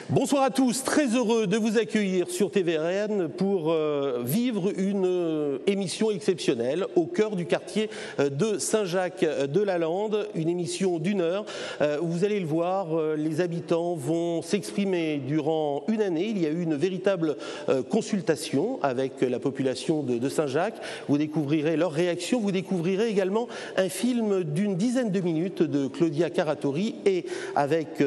Bonsoir à tous, très heureux de vous accueillir sur TVRN pour vivre une émission exceptionnelle au cœur du quartier de Saint-Jacques-de-la-Lande, une émission d'1 heure où vous allez le voir, les habitants vont s'exprimer durant une année. Il y a eu une véritable consultation avec la population de Saint-Jacques. Vous découvrirez leurs réactions, vous découvrirez également un film d'une dizaine de minutes de Claudia Caratori et avec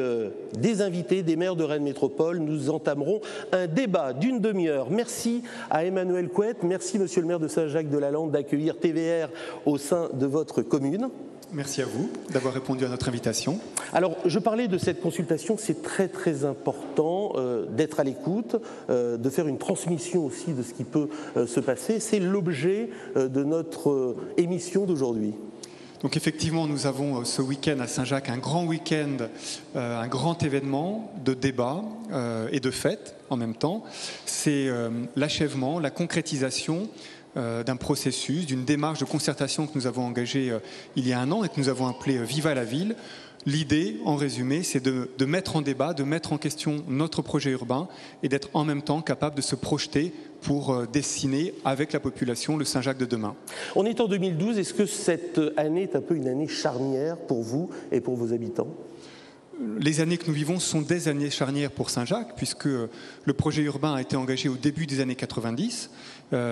des invités, des maires de Rennes Métropole, nous entamerons un débat d'une demi-heure. Merci à Emmanuel Couette, merci monsieur le maire de Saint-Jacques-de-la-Lande d'accueillir TVR au sein de votre commune. Merci à vous d'avoir répondu à notre invitation. Alors, je parlais de cette consultation, c'est très important d'être à l'écoute, de faire une transmission aussi de ce qui peut se passer. C'est l'objet de notre émission d'aujourd'hui. Donc effectivement, nous avons ce week-end à Saint-Jacques un grand week-end, un grand événement de débat et de fête en même temps. C'est l'achèvement, la concrétisation d'un processus, d'une démarche de concertation que nous avons engagée il y a 1 an et que nous avons appelée Viva la ville. L'idée, en résumé, c'est de mettre en débat, de mettre en question notre projet urbain et d'être en même temps capable de se projeter pour dessiner avec la population le Saint-Jacques de demain. On est en 2012, est-ce que cette année est un peu une année charnière pour vous et pour vos habitants ? Les années que nous vivons sont des années charnières pour Saint-Jacques, puisque le projet urbain a été engagé au début des années 90.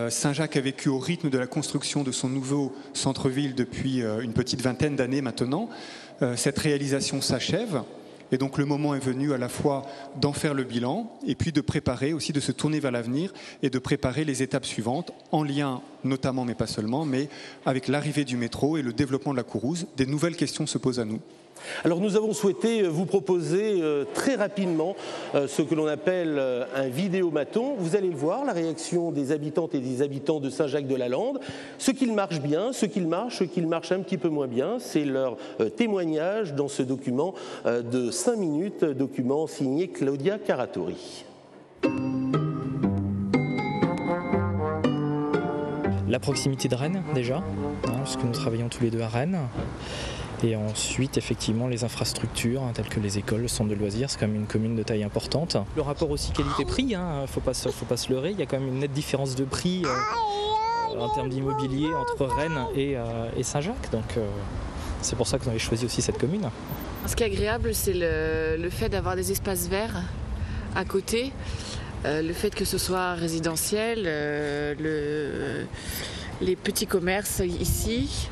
Saint-Jacques a vécu au rythme de la construction de son nouveau centre-ville depuis une petite vingtaine d'années maintenant. Cette réalisation s'achève. Et donc le moment est venu à la fois d'en faire le bilan et puis de préparer aussi, de se tourner vers l'avenir et de préparer les étapes suivantes en lien notamment, mais pas seulement, mais avec l'arrivée du métro et le développement de la Courrouze. Des nouvelles questions se posent à nous. Alors nous avons souhaité vous proposer très rapidement ce que l'on appelle un vidéomaton. Vous allez le voir, la réaction des habitantes et des habitants de Saint-Jacques-de-la-Lande. Ce qu'il marche bien, ce qu'il marche un petit peu moins bien, c'est leur témoignage dans ce document de 5 minutes, document signé Claudia Caratori. La proximité de Rennes déjà, puisque nous travaillons tous les deux à Rennes. Et ensuite, effectivement, les infrastructures telles que les écoles, le centre de loisirs, c'est quand même une commune de taille importante. Le rapport aussi qualité-prix, faut pas se leurrer, il y a quand même une nette différence de prix en termes d'immobilier entre Rennes et Saint-Jacques. Donc c'est pour ça qu'on avait choisi aussi cette commune. Ce qui est agréable, c'est le fait d'avoir des espaces verts à côté, le fait que ce soit résidentiel, les petits commerces ici.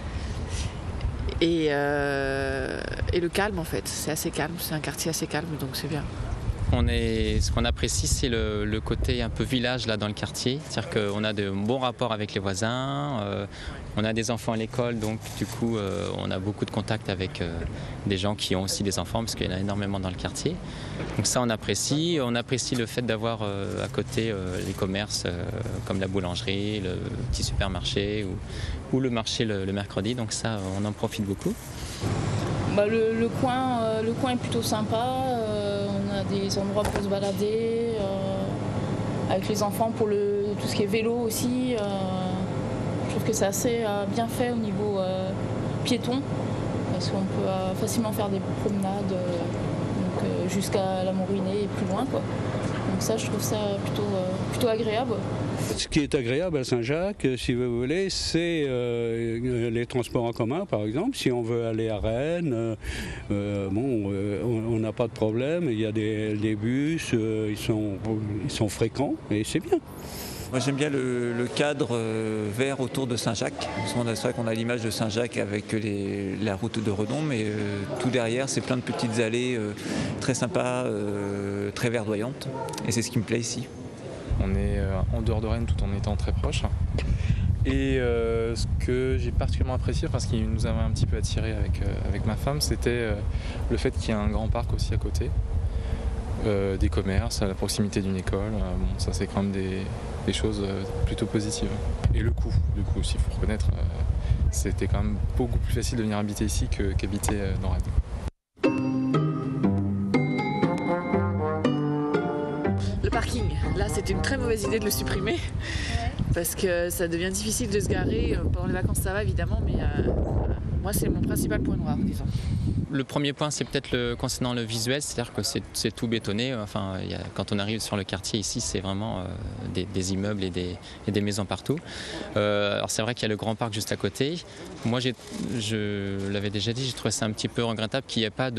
Et le calme en fait, c'est assez calme, c'est un quartier assez calme donc c'est bien. Ce qu'on apprécie, c'est le côté un peu village là dans le quartier, c'est-à-dire qu'on a de bons rapports avec les voisins, on a des enfants à l'école donc du coup on a beaucoup de contacts avec des gens qui ont aussi des enfants parce qu'il y en a énormément dans le quartier. Donc ça on apprécie le fait d'avoir à côté les commerces comme la boulangerie, le petit supermarché ou le marché le mercredi, donc ça on en profite beaucoup. Le coin est plutôt sympa, on a des endroits pour se balader, avec les enfants pour tout ce qui est vélo aussi. Je trouve que c'est assez bien fait au niveau piéton, parce qu'on peut facilement faire des promenades jusqu'à la Mourinée et plus loin, quoi. Donc ça, je trouve ça plutôt agréable. Ce qui est agréable à Saint-Jacques, si vous voulez, c'est les transports en commun, par exemple. Si on veut aller à Rennes, on n'a pas de problème. Il y a des bus, ils sont fréquents et c'est bien. Moi j'aime bien le cadre vert autour de Saint-Jacques. C'est vrai qu'on a l'image de Saint-Jacques avec la route de Redon, mais tout derrière c'est plein de petites allées très sympas, très verdoyantes. Et c'est ce qui me plaît ici. On est en dehors de Rennes tout en étant très proche. Et ce que j'ai particulièrement apprécié, parce qu'il nous avait un petit peu attiré avec ma femme, c'était le fait qu'il y ait un grand parc aussi à côté, des commerces, à la proximité d'une école. Ça c'est quand même des choses plutôt positives. Et le coût aussi, il faut reconnaître, c'était quand même beaucoup plus facile de venir habiter ici qu'habiter dans Rennes. Le parking. Là, c'était une très mauvaise idée de le supprimer parce que ça devient difficile de se garer. Pendant les vacances, ça va évidemment, mais moi, c'est mon principal point noir, disons. Le premier point, c'est peut-être concernant le visuel, c'est-à-dire que c'est tout bétonné. Enfin, quand on arrive sur le quartier ici, c'est vraiment des immeubles et des maisons partout. Alors c'est vrai qu'il y a le grand parc juste à côté. Moi, je l'avais déjà dit, j'ai trouvé ça un petit peu regrettable qu'il n'y ait pas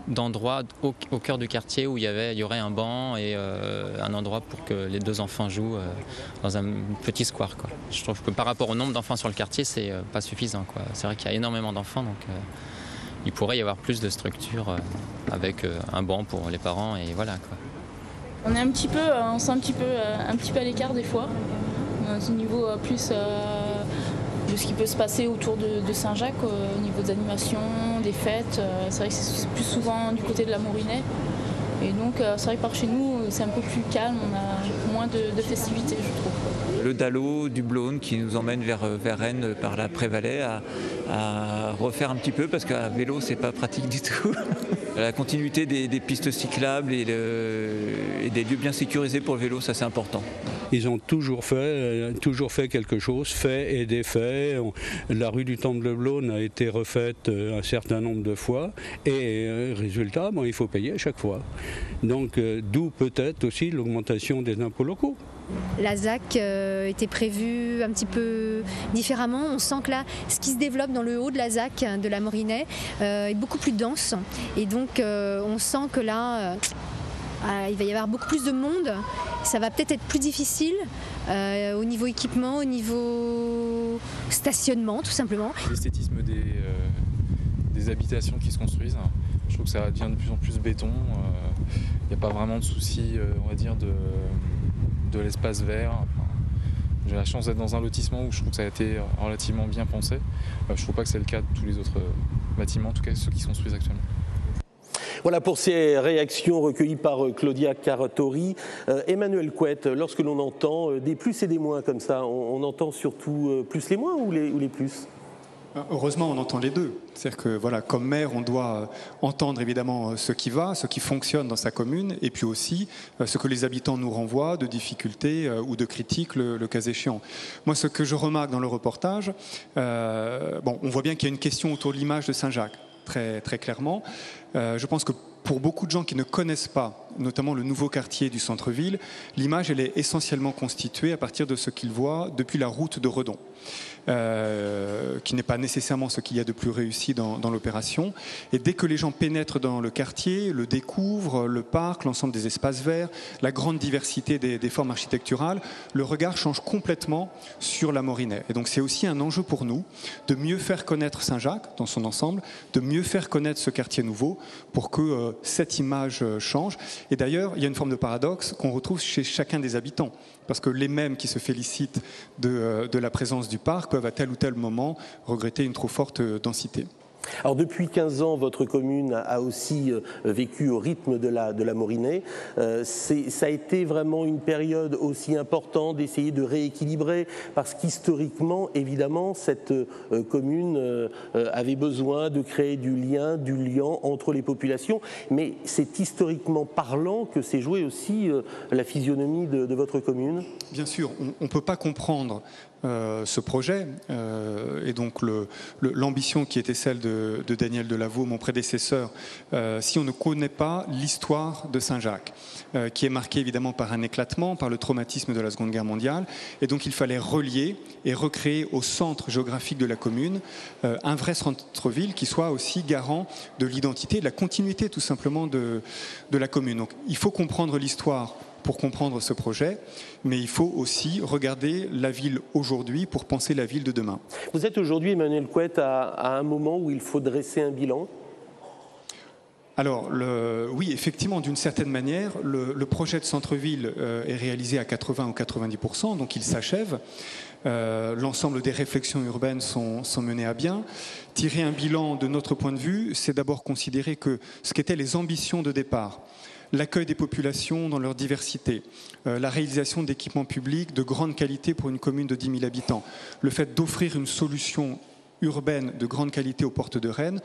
d'endroit au cœur du quartier où il y aurait un banc et un endroit pour que les deux enfants jouent dans un petit square, quoi. Je trouve que par rapport au nombre d'enfants sur le quartier, c'est pas suffisant, quoi. C'est vrai qu'il y a énormément d'enfants, donc il pourrait y avoir plus de structures avec un banc pour les parents et voilà, quoi. On est on sent un petit peu à l'écart des fois, au niveau plus de ce qui peut se passer autour de Saint-Jacques, au niveau des animations, des fêtes. C'est vrai que c'est plus souvent du côté de la Morinet. Et donc c'est vrai que par chez nous, c'est un peu plus calme, on a moins de festivités, je trouve. Le Dallot du Blône qui nous emmène vers Rennes par la Prévalais à refaire un petit peu parce qu'à vélo c'est pas pratique du tout. La continuité des pistes cyclables et des lieux bien sécurisés pour le vélo, ça c'est important. Ils ont toujours fait quelque chose, fait et défait. La rue du Temple-de-Blône a été refaite un certain nombre de fois et résultat, il faut payer à chaque fois. Donc d'où peut-être aussi l'augmentation des impôts locaux. La ZAC était prévue un petit peu différemment. On sent que là, ce qui se développe dans le haut de la ZAC de la Morinet est beaucoup plus dense. Et donc on sent que là, il va y avoir beaucoup plus de monde. Ça va peut-être être plus difficile au niveau équipement, au niveau stationnement tout simplement. L'esthétisme des habitations qui se construisent, je trouve que ça devient de plus en plus béton. Il n'y a pas vraiment de souci, on va dire, de l'espace vert. Enfin, j'ai la chance d'être dans un lotissement où je trouve que ça a été relativement bien pensé. Je ne trouve pas que c'est le cas de tous les autres bâtiments, en tout cas ceux qui se construisent actuellement. Voilà pour ces réactions recueillies par Claudia Cartori. Emmanuel Couette, lorsque l'on entend des plus et des moins comme ça, on entend surtout plus les moins ou les plus ? Heureusement, on entend les deux. C'est-à-dire que, voilà, comme maire, on doit entendre évidemment ce qui va, ce qui fonctionne dans sa commune, et puis aussi ce que les habitants nous renvoient de difficultés ou de critiques, le cas échéant. Moi, ce que je remarque dans le reportage, on voit bien qu'il y a une question autour de l'image de Saint-Jacques, très, très clairement. Je pense que pour beaucoup de gens qui ne connaissent pas, notamment le nouveau quartier du centre-ville, l'image, elle est essentiellement constituée à partir de ce qu'ils voient depuis la route de Redon. Qui n'est pas nécessairement ce qu'il y a de plus réussi dans l'opération. Et dès que les gens pénètrent dans le quartier, le découvrent, le parc, l'ensemble des espaces verts, la grande diversité des formes architecturales, le regard change complètement sur la Morinet. Et donc c'est aussi un enjeu pour nous de mieux faire connaître Saint-Jacques dans son ensemble, de mieux faire connaître ce quartier nouveau pour que cette image change. Et d'ailleurs, il y a une forme de paradoxe qu'on retrouve chez chacun des habitants. Parce que les mêmes qui se félicitent de la présence du parc peuvent à tel ou tel moment regretter une trop forte densité. Alors depuis 15 ans, votre commune a aussi vécu au rythme de la Morinet. Ça a été vraiment une période aussi importante d'essayer de rééquilibrer, parce qu'historiquement, évidemment, cette commune avait besoin de créer du lien entre les populations. Mais c'est historiquement parlant que s'est jouée aussi la physionomie de votre commune. Bien sûr, on ne peut pas comprendre ce projet et donc l'ambition qui était celle de Daniel Delaveau, mon prédécesseur, si on ne connaît pas l'histoire de Saint-Jacques, qui est marquée évidemment par un éclatement, par le traumatisme de la Seconde Guerre mondiale, et donc il fallait relier et recréer au centre géographique de la commune un vrai centre-ville qui soit aussi garant de l'identité, de la continuité tout simplement de la commune. Donc il faut comprendre l'histoire pour comprendre ce projet, mais il faut aussi regarder la ville aujourd'hui pour penser la ville de demain. Vous êtes aujourd'hui, Emmanuel Couette, à un moment où il faut dresser un bilan ? Alors, oui, effectivement, d'une certaine manière, le projet de centre-ville est réalisé à 80 ou 90%, donc il s'achève. L'ensemble des réflexions urbaines sont menées à bien. Tirer un bilan de notre point de vue, c'est d'abord considérer que ce qu'étaient les ambitions de départ, l'accueil des populations dans leur diversité, la réalisation d'équipements publics de grande qualité pour une commune de 10 000 habitants, le fait d'offrir une solution urbaine de grande qualité aux portes de Rennes,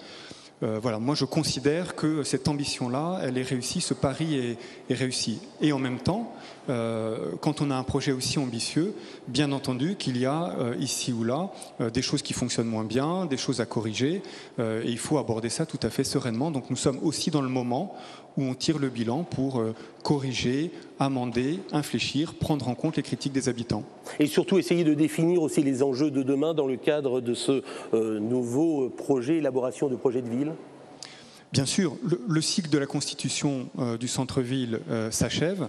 voilà, moi je considère que cette ambition-là, elle est réussie, ce pari est réussi. Et en même temps, quand on a un projet aussi ambitieux, bien entendu qu'il y a ici ou là des choses qui fonctionnent moins bien, des choses à corriger, et il faut aborder ça tout à fait sereinement. Donc nous sommes aussi dans le moment où on tire le bilan pour corriger, amender, infléchir, prendre en compte les critiques des habitants. Et surtout essayer de définir aussi les enjeux de demain dans le cadre de ce nouveau projet, élaboration de projet de ville. Bien sûr, le cycle de la constitution du centre-ville s'achève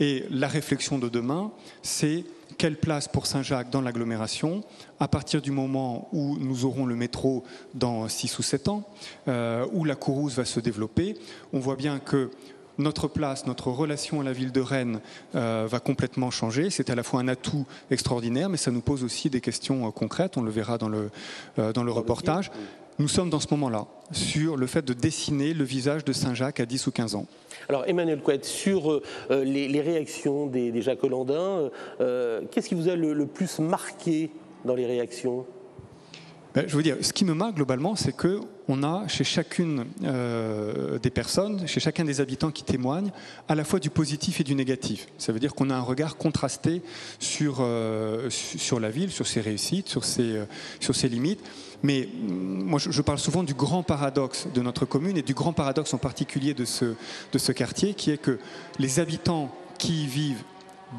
et la réflexion de demain, c'est quelle place pour Saint-Jacques dans l'agglomération à partir du moment où nous aurons le métro dans 6 ou 7 ans, où la Courrouze va se développer. On voit bien que notre place, notre relation à la ville de Rennes va complètement changer. C'est à la fois un atout extraordinaire, mais ça nous pose aussi des questions concrètes. On le verra dans le reportage. Nous sommes dans ce moment-là, sur le fait de dessiner le visage de Saint-Jacques à 10 ou 15 ans. Alors Emmanuel Couette, sur les réactions des Jacques-Hollandins, qu'est-ce qui vous a le plus marqué dans les réactions ? Je veux dire, ce qui me marque globalement, c'est qu'on a chez chacune des personnes, chez chacun des habitants qui témoignent, à la fois du positif et du négatif. Ça veut dire qu'on a un regard contrasté sur la ville, sur ses réussites, sur ses limites. Mais moi, je parle souvent du grand paradoxe de notre commune et du grand paradoxe en particulier de ce quartier, qui est que les habitants qui y vivent,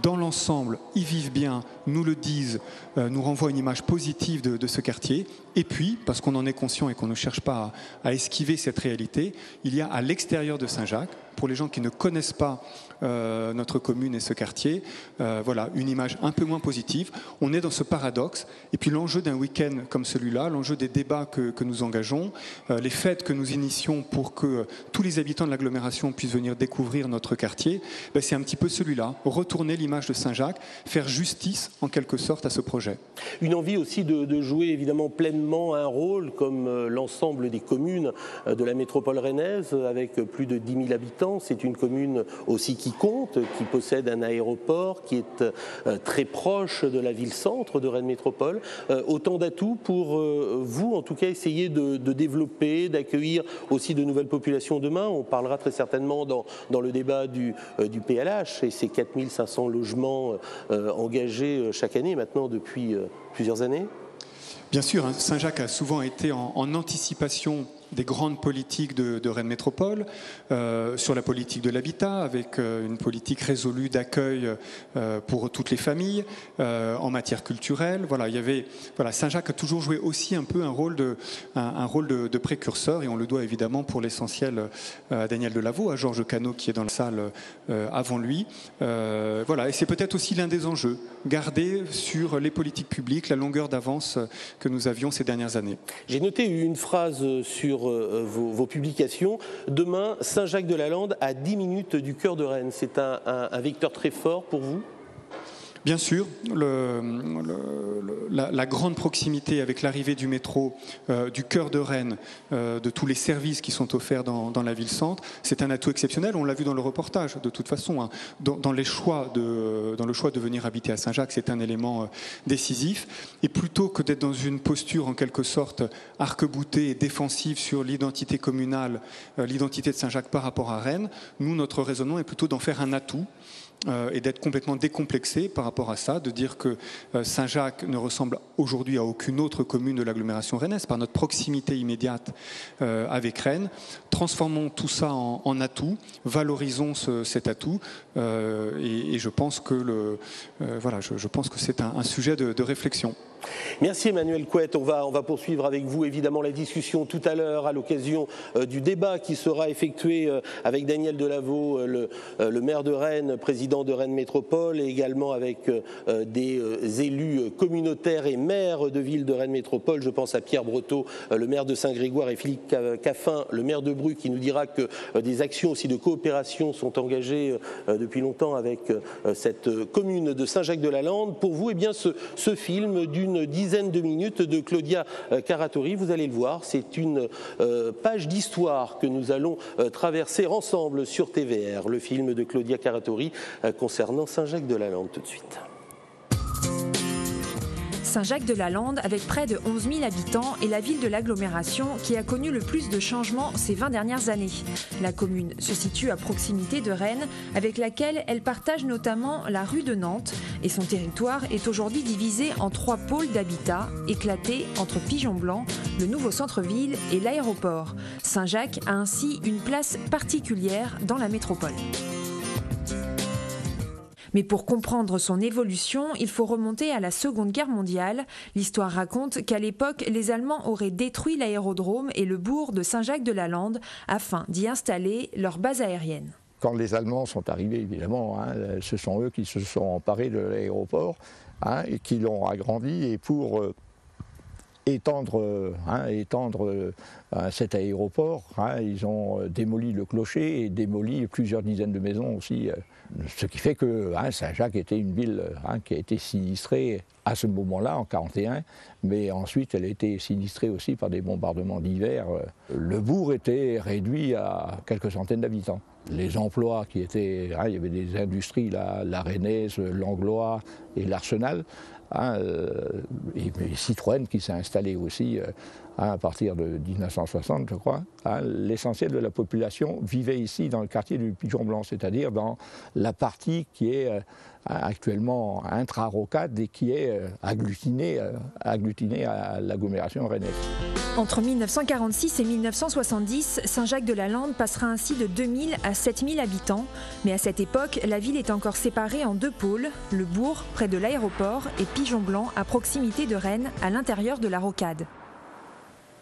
dans l'ensemble, y vivent bien, nous le disent, nous renvoient une image positive de ce quartier. Et puis, parce qu'on en est conscient et qu'on ne cherche pas à esquiver cette réalité, il y a à l'extérieur de Saint-Jacques, pour les gens qui ne connaissent pas notre commune et ce quartier, voilà, une image un peu moins positive. On est dans ce paradoxe. Et puis l'enjeu d'un week-end comme celui-là, l'enjeu des débats que nous engageons, les fêtes que nous initions pour que tous les habitants de l'agglomération puissent venir découvrir notre quartier, c'est un petit peu celui-là. Retourner l'image de Saint-Jacques, faire justice en quelque sorte à ce projet. Une envie aussi de jouer évidemment pleinement un rôle comme l'ensemble des communes de la métropole rennaise avec plus de 10 000 habitants. C'est une commune aussi qui compte, qui possède un aéroport, qui est très proche de la ville-centre de Rennes Métropole. Autant d'atouts pour vous, en tout cas, essayer de développer, d'accueillir aussi de nouvelles populations demain. On parlera très certainement dans le débat du PLH et ces 4500 logements engagés chaque année maintenant depuis plusieurs années. Bien sûr, Saint-Jacques a souvent été en anticipation des grandes politiques de Rennes Métropole, sur la politique de l'habitat, avec une politique résolue d'accueil pour toutes les familles, en matière culturelle. Voilà, Saint-Jacques a toujours joué aussi un peu un rôle de précurseur, et on le doit évidemment pour l'essentiel à Daniel Delaveau, à Georges Cano qui est dans la salle avant lui. Voilà, et c'est peut-être aussi l'un des enjeux, garder sur les politiques publiques la longueur d'avance que nous avions ces dernières années. J'ai noté une phrase sur vos publications. Demain, Saint-Jacques-de-la-Lande à 10 minutes du cœur de Rennes. C'est un vecteur très fort pour vous ? Bien sûr, la grande proximité avec l'arrivée du métro, du cœur de Rennes, de tous les services qui sont offerts dans la ville-centre, c'est un atout exceptionnel. On l'a vu dans le reportage, de toute façon. Hein. Dans le choix de venir habiter à Saint-Jacques, c'est un élément décisif. Et plutôt que d'être dans une posture, en quelque sorte, arc-boutée et défensive sur l'identité communale, l'identité de Saint-Jacques par rapport à Rennes, nous, notre raisonnement est plutôt d'en faire un atout. Et d'être complètement décomplexé par rapport à ça, de dire que Saint-Jacques ne ressemble aujourd'hui à aucune autre commune de l'agglomération rennaise par notre proximité immédiate avec Rennes. Transformons tout ça en atout, valorisons cet atout, et je pense que je pense que c'est un sujet de réflexion. Merci Emmanuel Couette. On va poursuivre avec vous évidemment la discussion tout à l'heure à l'occasion du débat qui sera effectué avec Daniel Delaveau, le maire de Rennes, président de Rennes Métropole, et également avec des élus communautaires et maires de ville de Rennes Métropole. Je pense à Pierre Breteau, le maire de Saint-Grégoire, et Philippe Caffin, le maire de Bru, qui nous dira que des actions aussi de coopération sont engagées depuis longtemps avec cette commune de Saint-Jacques-de-la-Lande. Pour vous, eh bien, ce film d'une dizaine de minutes de Claudia Caratori, vous allez le voir, c'est une page d'histoire que nous allons traverser ensemble sur TVR, le film de Claudia Caratori concernant Saint-Jacques-de-la-Lande tout de suite. Saint-Jacques-de-la-Lande, avec près de 11 000 habitants, est la ville de l'agglomération qui a connu le plus de changements ces 20 dernières années. La commune se situe à proximité de Rennes, avec laquelle elle partage notamment la rue de Nantes, et son territoire est aujourd'hui divisé en 3 pôles d'habitat, éclatés entre Pigeon-Blanc, le nouveau centre-ville et l'aéroport. Saint-Jacques a ainsi une place particulière dans la métropole. Mais pour comprendre son évolution, il faut remonter à la Seconde Guerre mondiale. L'histoire raconte qu'à l'époque, les Allemands auraient détruit l'aérodrome et le bourg de Saint-Jacques-de-la-Lande afin d'y installer leur base aérienne. Quand les Allemands sont arrivés, évidemment, ce sont eux qui se sont emparés de l'aéroport et qui l'ont agrandi. Et pour étendre cet aéroport, ils ont démoli le clocher et démoli plusieurs dizaines de maisons aussi. Ce qui fait que Saint-Jacques était une ville qui a été sinistrée à ce moment-là, en 1941, mais ensuite elle a été sinistrée aussi par des bombardements d'hiver. Le bourg était réduit à quelques centaines d'habitants. Les emplois qui étaient... il y avait des industries, la Rennaise, l'Anglois et l'Arsenal, et Citroën qui s'est installé aussi à partir de 1960, je crois. L'essentiel de la population vivait ici dans le quartier du Pigeon-Blanc, c'est-à-dire dans la partie qui est actuellement intra-rocade et qui est agglutinée à l'agglomération rennaise. Entre 1946 et 1970, Saint-Jacques-de-la-Lande passera ainsi de 2000 à 7000 habitants. Mais à cette époque, la ville est encore séparée en 2 pôles, le bourg, près de l'aéroport, et Pigeon-Blanc, à proximité de Rennes, à l'intérieur de la rocade.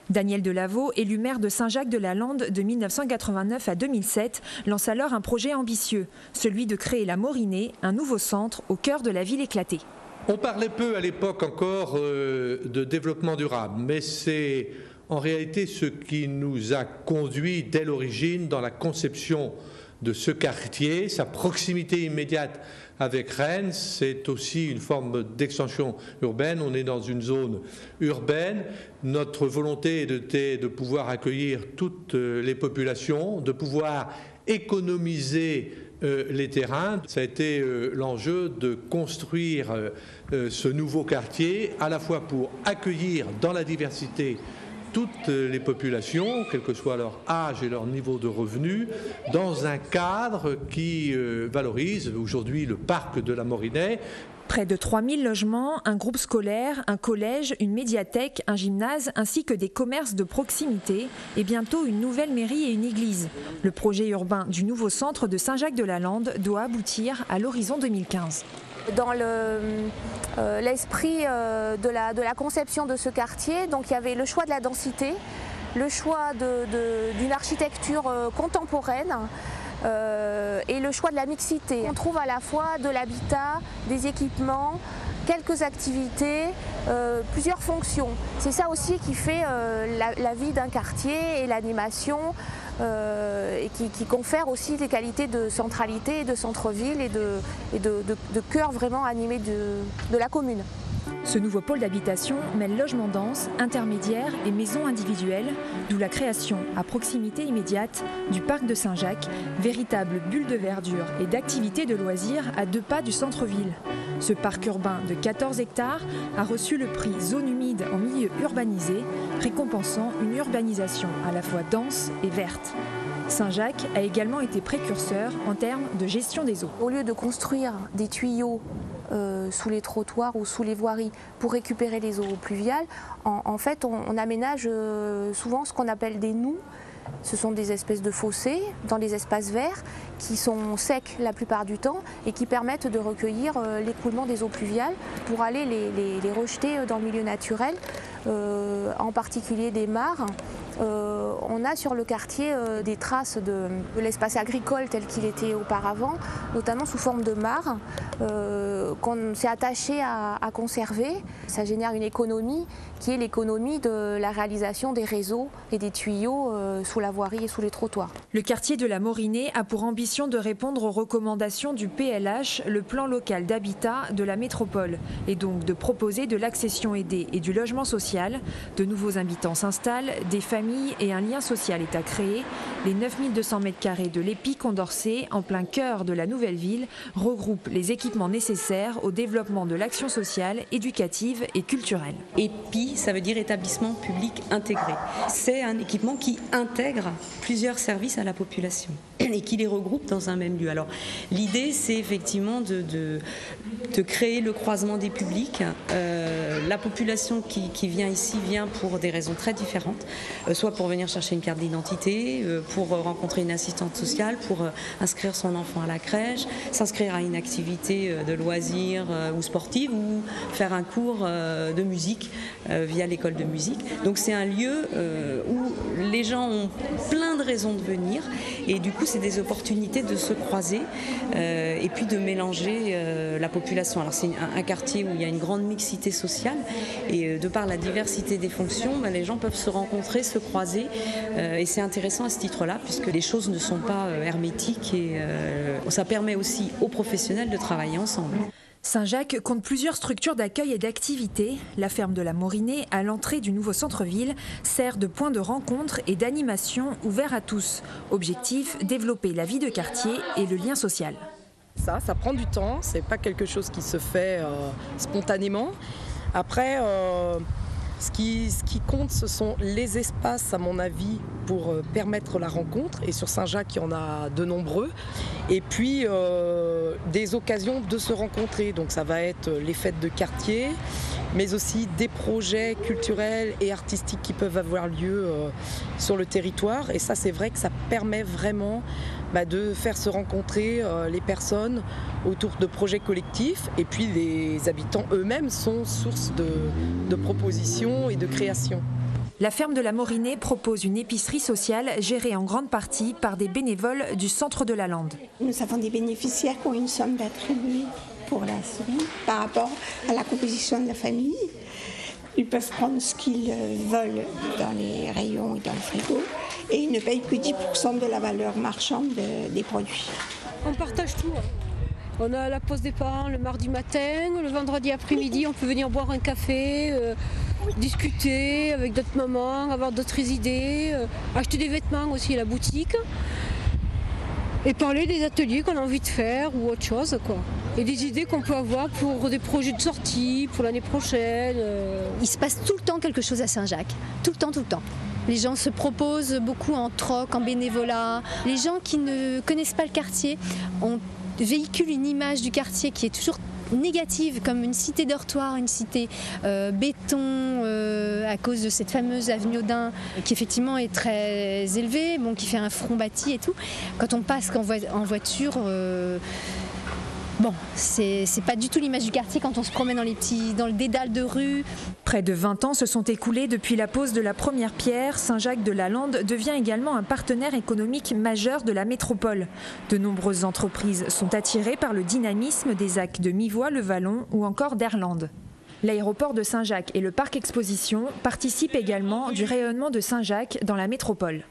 Daniel Delaveau, élu maire de Saint-Jacques-de-la-Lande de 1989 à 2007, lance alors un projet ambitieux, celui de créer la Morinée, un nouveau centre au cœur de la ville éclatée. On parlait peu à l'époque encore de développement durable, mais c'est en réalité ce qui nous a conduit dès l'origine dans la conception de ce quartier, sa proximité immédiate avec Rennes, c'est aussi une forme d'extension urbaine. On est dans une zone urbaine. Notre volonté était de pouvoir accueillir toutes les populations, de pouvoir économiser les terrains. Ça a été l'enjeu de construire ce nouveau quartier, à la fois pour accueillir dans la diversité toutes les populations, quel que soit leur âge et leur niveau de revenus, dans un cadre qui valorise aujourd'hui le parc de la Morinée. Près de 3000 logements, un groupe scolaire, un collège, une médiathèque, un gymnase, ainsi que des commerces de proximité et bientôt une nouvelle mairie et une église. Le projet urbain du nouveau centre de Saint-Jacques-de-la-Lande doit aboutir à l'horizon 2015. Dans l'esprit de la conception de ce quartier, donc il y avait le choix de la densité, le choix d'une architecture contemporaine et le choix de la mixité. On trouve à la fois de l'habitat, des équipements, quelques activités, plusieurs fonctions. C'est ça aussi qui fait la vie d'un quartier et l'animation. Et qui confère aussi des qualités de centralité, de centre-ville et de cœur vraiment animé de la commune. Ce nouveau pôle d'habitation mêle logements denses, intermédiaires et maisons individuelles, d'où la création à proximité immédiate du parc de Saint-Jacques, véritable bulle de verdure et d'activités de loisirs à 2 pas du centre-ville. Ce parc urbain de 14 hectares a reçu le prix Zone humide en milieu urbanisé, récompensant une urbanisation à la fois dense et verte. Saint-Jacques a également été précurseur en termes de gestion des eaux. Au lieu de construire des tuyaux sous les trottoirs ou sous les voiries pour récupérer les eaux pluviales, en fait on aménage souvent ce qu'on appelle des noues. Ce sont des espèces de fossés dans les espaces verts qui sont secs la plupart du temps et qui permettent de recueillir l'écoulement des eaux pluviales pour aller les rejeter dans le milieu naturel, en particulier des mares. On a sur le quartier des traces de l'espace agricole tel qu'il était auparavant, notamment sous forme de mares qu'on s'est attaché à conserver. Ça génère une économie qui est l'économie de la réalisation des réseaux et des tuyaux sous la voirie et sous les trottoirs. Le quartier de la Morinée a pour ambition de répondre aux recommandations du PLH, le plan local d'habitat de la métropole, et donc de proposer de l'accession aidée et du logement social. De nouveaux habitants s'installent, des familles famille et un lien social est à créer, les 9200 m² de l'EPI Condorcet, en plein cœur de la nouvelle ville, regroupent les équipements nécessaires au développement de l'action sociale, éducative et culturelle. EPI, ça veut dire établissement public intégré. C'est un équipement qui intègre plusieurs services à la population et qui les regroupe dans un même lieu. Alors l'idée, c'est effectivement de créer le croisement des publics. La population qui vient ici vient pour des raisons très différentes, soit pour venir chercher une carte d'identité, pour rencontrer une assistante sociale, pour inscrire son enfant à la crèche, s'inscrire à une activité de loisirs ou sportive, ou faire un cours de musique via l'école de musique. Donc c'est un lieu où les gens ont plein de raisons de venir, et du coup c'est des opportunités de se croiser et puis de mélanger la population. Alors c'est un quartier où il y a une grande mixité sociale, et de par la diversité des fonctions, les gens peuvent se rencontrer, se croiser, et c'est intéressant à ce titre-là, puisque les choses ne sont pas hermétiques, et ça permet aussi aux professionnels de travailler ensemble. Saint-Jacques compte plusieurs structures d'accueil et d'activité. La ferme de la Morinée, à l'entrée du nouveau centre-ville, sert de point de rencontre et d'animation ouvert à tous. Objectif, développer la vie de quartier et le lien social. Ça prend du temps, c'est pas quelque chose qui se fait spontanément. Après, ce qui compte, ce sont les espaces, à mon avis, pour permettre la rencontre. Et sur Saint-Jacques, il y en a de nombreux. Et puis, des occasions de se rencontrer. Donc ça va être les fêtes de quartier, mais aussi des projets culturels et artistiques qui peuvent avoir lieu sur le territoire. Et ça, c'est vrai que ça permet vraiment de faire se rencontrer les personnes autour de projets collectifs. Et puis les habitants eux-mêmes sont source de propositions et de créations. La ferme de la Morinée propose une épicerie sociale gérée en grande partie par des bénévoles du centre de la Lande. Nous avons des bénéficiaires qui ont une somme d'attribuer pour la semaine par rapport à la composition de la famille. Ils peuvent prendre ce qu'ils veulent dans les rayons et dans le frigo, et ils ne payent que 10% de la valeur marchande des produits. On partage tout. On a la pause des parents le mardi matin, le vendredi après-midi, on peut venir boire un café, discuter avec d'autres mamans, avoir d'autres idées, acheter des vêtements aussi à la boutique, et parler des ateliers qu'on a envie de faire ou autre chose, quoi. Et des idées qu'on peut avoir pour des projets de sortie, pour l'année prochaine. Il se passe tout le temps quelque chose à Saint-Jacques, tout le temps, tout le temps. Les gens se proposent beaucoup en troc, en bénévolat. Les gens qui ne connaissent pas le quartier véhiculent une image du quartier qui est toujours négative, comme une cité dortoir, une cité béton, à cause de cette fameuse avenue Audin, qui effectivement est très élevée, qui fait un front bâti et tout. Quand on passe en voiture, c'est pas du tout l'image du quartier quand on se promène dans le dédale de rue. Près de 20 ans se sont écoulés depuis la pose de la première pierre. Saint-Jacques de la Lande devient également un partenaire économique majeur de la métropole. De nombreuses entreprises sont attirées par le dynamisme des ZAC de Mivois-le-Vallon ou encore d'Erlande. L'aéroport de Saint-Jacques et le parc exposition participent également du rayonnement de Saint-Jacques dans la métropole.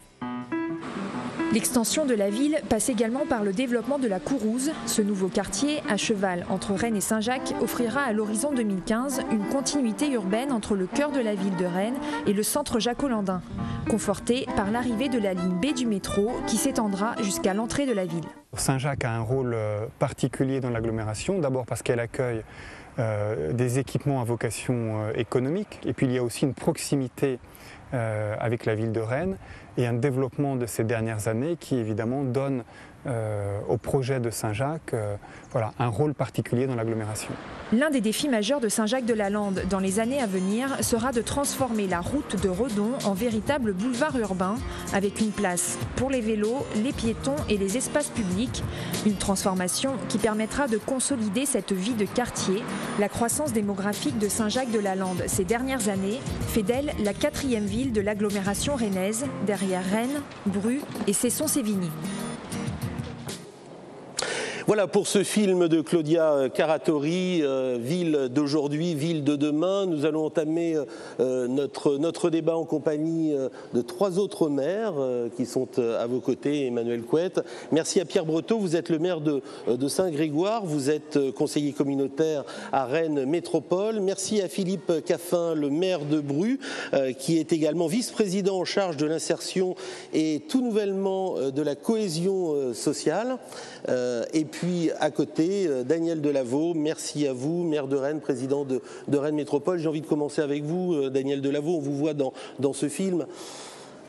L'extension de la ville passe également par le développement de la Courouse. Ce nouveau quartier, à cheval entre Rennes et Saint-Jacques, offrira à l'horizon 2015 une continuité urbaine entre le cœur de la ville de Rennes et le centre Jacques-Hollandin, conforté par l'arrivée de la ligne B du métro qui s'étendra jusqu'à l'entrée de la ville. Saint-Jacques a un rôle particulier dans l'agglomération, d'abord parce qu'elle accueille des équipements à vocation économique, et puis il y a aussi une proximité avec la ville de Rennes et un développement de ces dernières années qui évidemment donne au projet de Saint-Jacques un rôle particulier dans l'agglomération. L'un des défis majeurs de Saint-Jacques de la Lande dans les années à venir sera de transformer la route de Redon en véritable boulevard urbain avec une place pour les vélos, les piétons et les espaces publics. Une transformation qui permettra de consolider cette vie de quartier. La croissance démographique de Saint-Jacques de la Lande ces dernières années fait d'elle la 4e ville de l'agglomération rennaise, derrière Rennes, Bru et Cesson-Sévigny. Voilà. Voilà pour ce film de Claudia Caratori, Ville d'aujourd'hui, ville de demain. Nous allons entamer notre débat en compagnie de 3 autres maires qui sont à vos côtés. Emmanuel Couette. Merci à Pierre Breteau, vous êtes le maire de Saint-Grégoire, vous êtes conseiller communautaire à Rennes Métropole. Merci à Philippe Caffin, le maire de Bru, qui est également vice-président en charge de l'insertion et tout nouvellement de la cohésion sociale. Et puis à côté, Daniel Delaveau, merci à vous, maire de Rennes, président de Rennes Métropole. J'ai envie de commencer avec vous, Daniel Delaveau. On vous voit dans ce film.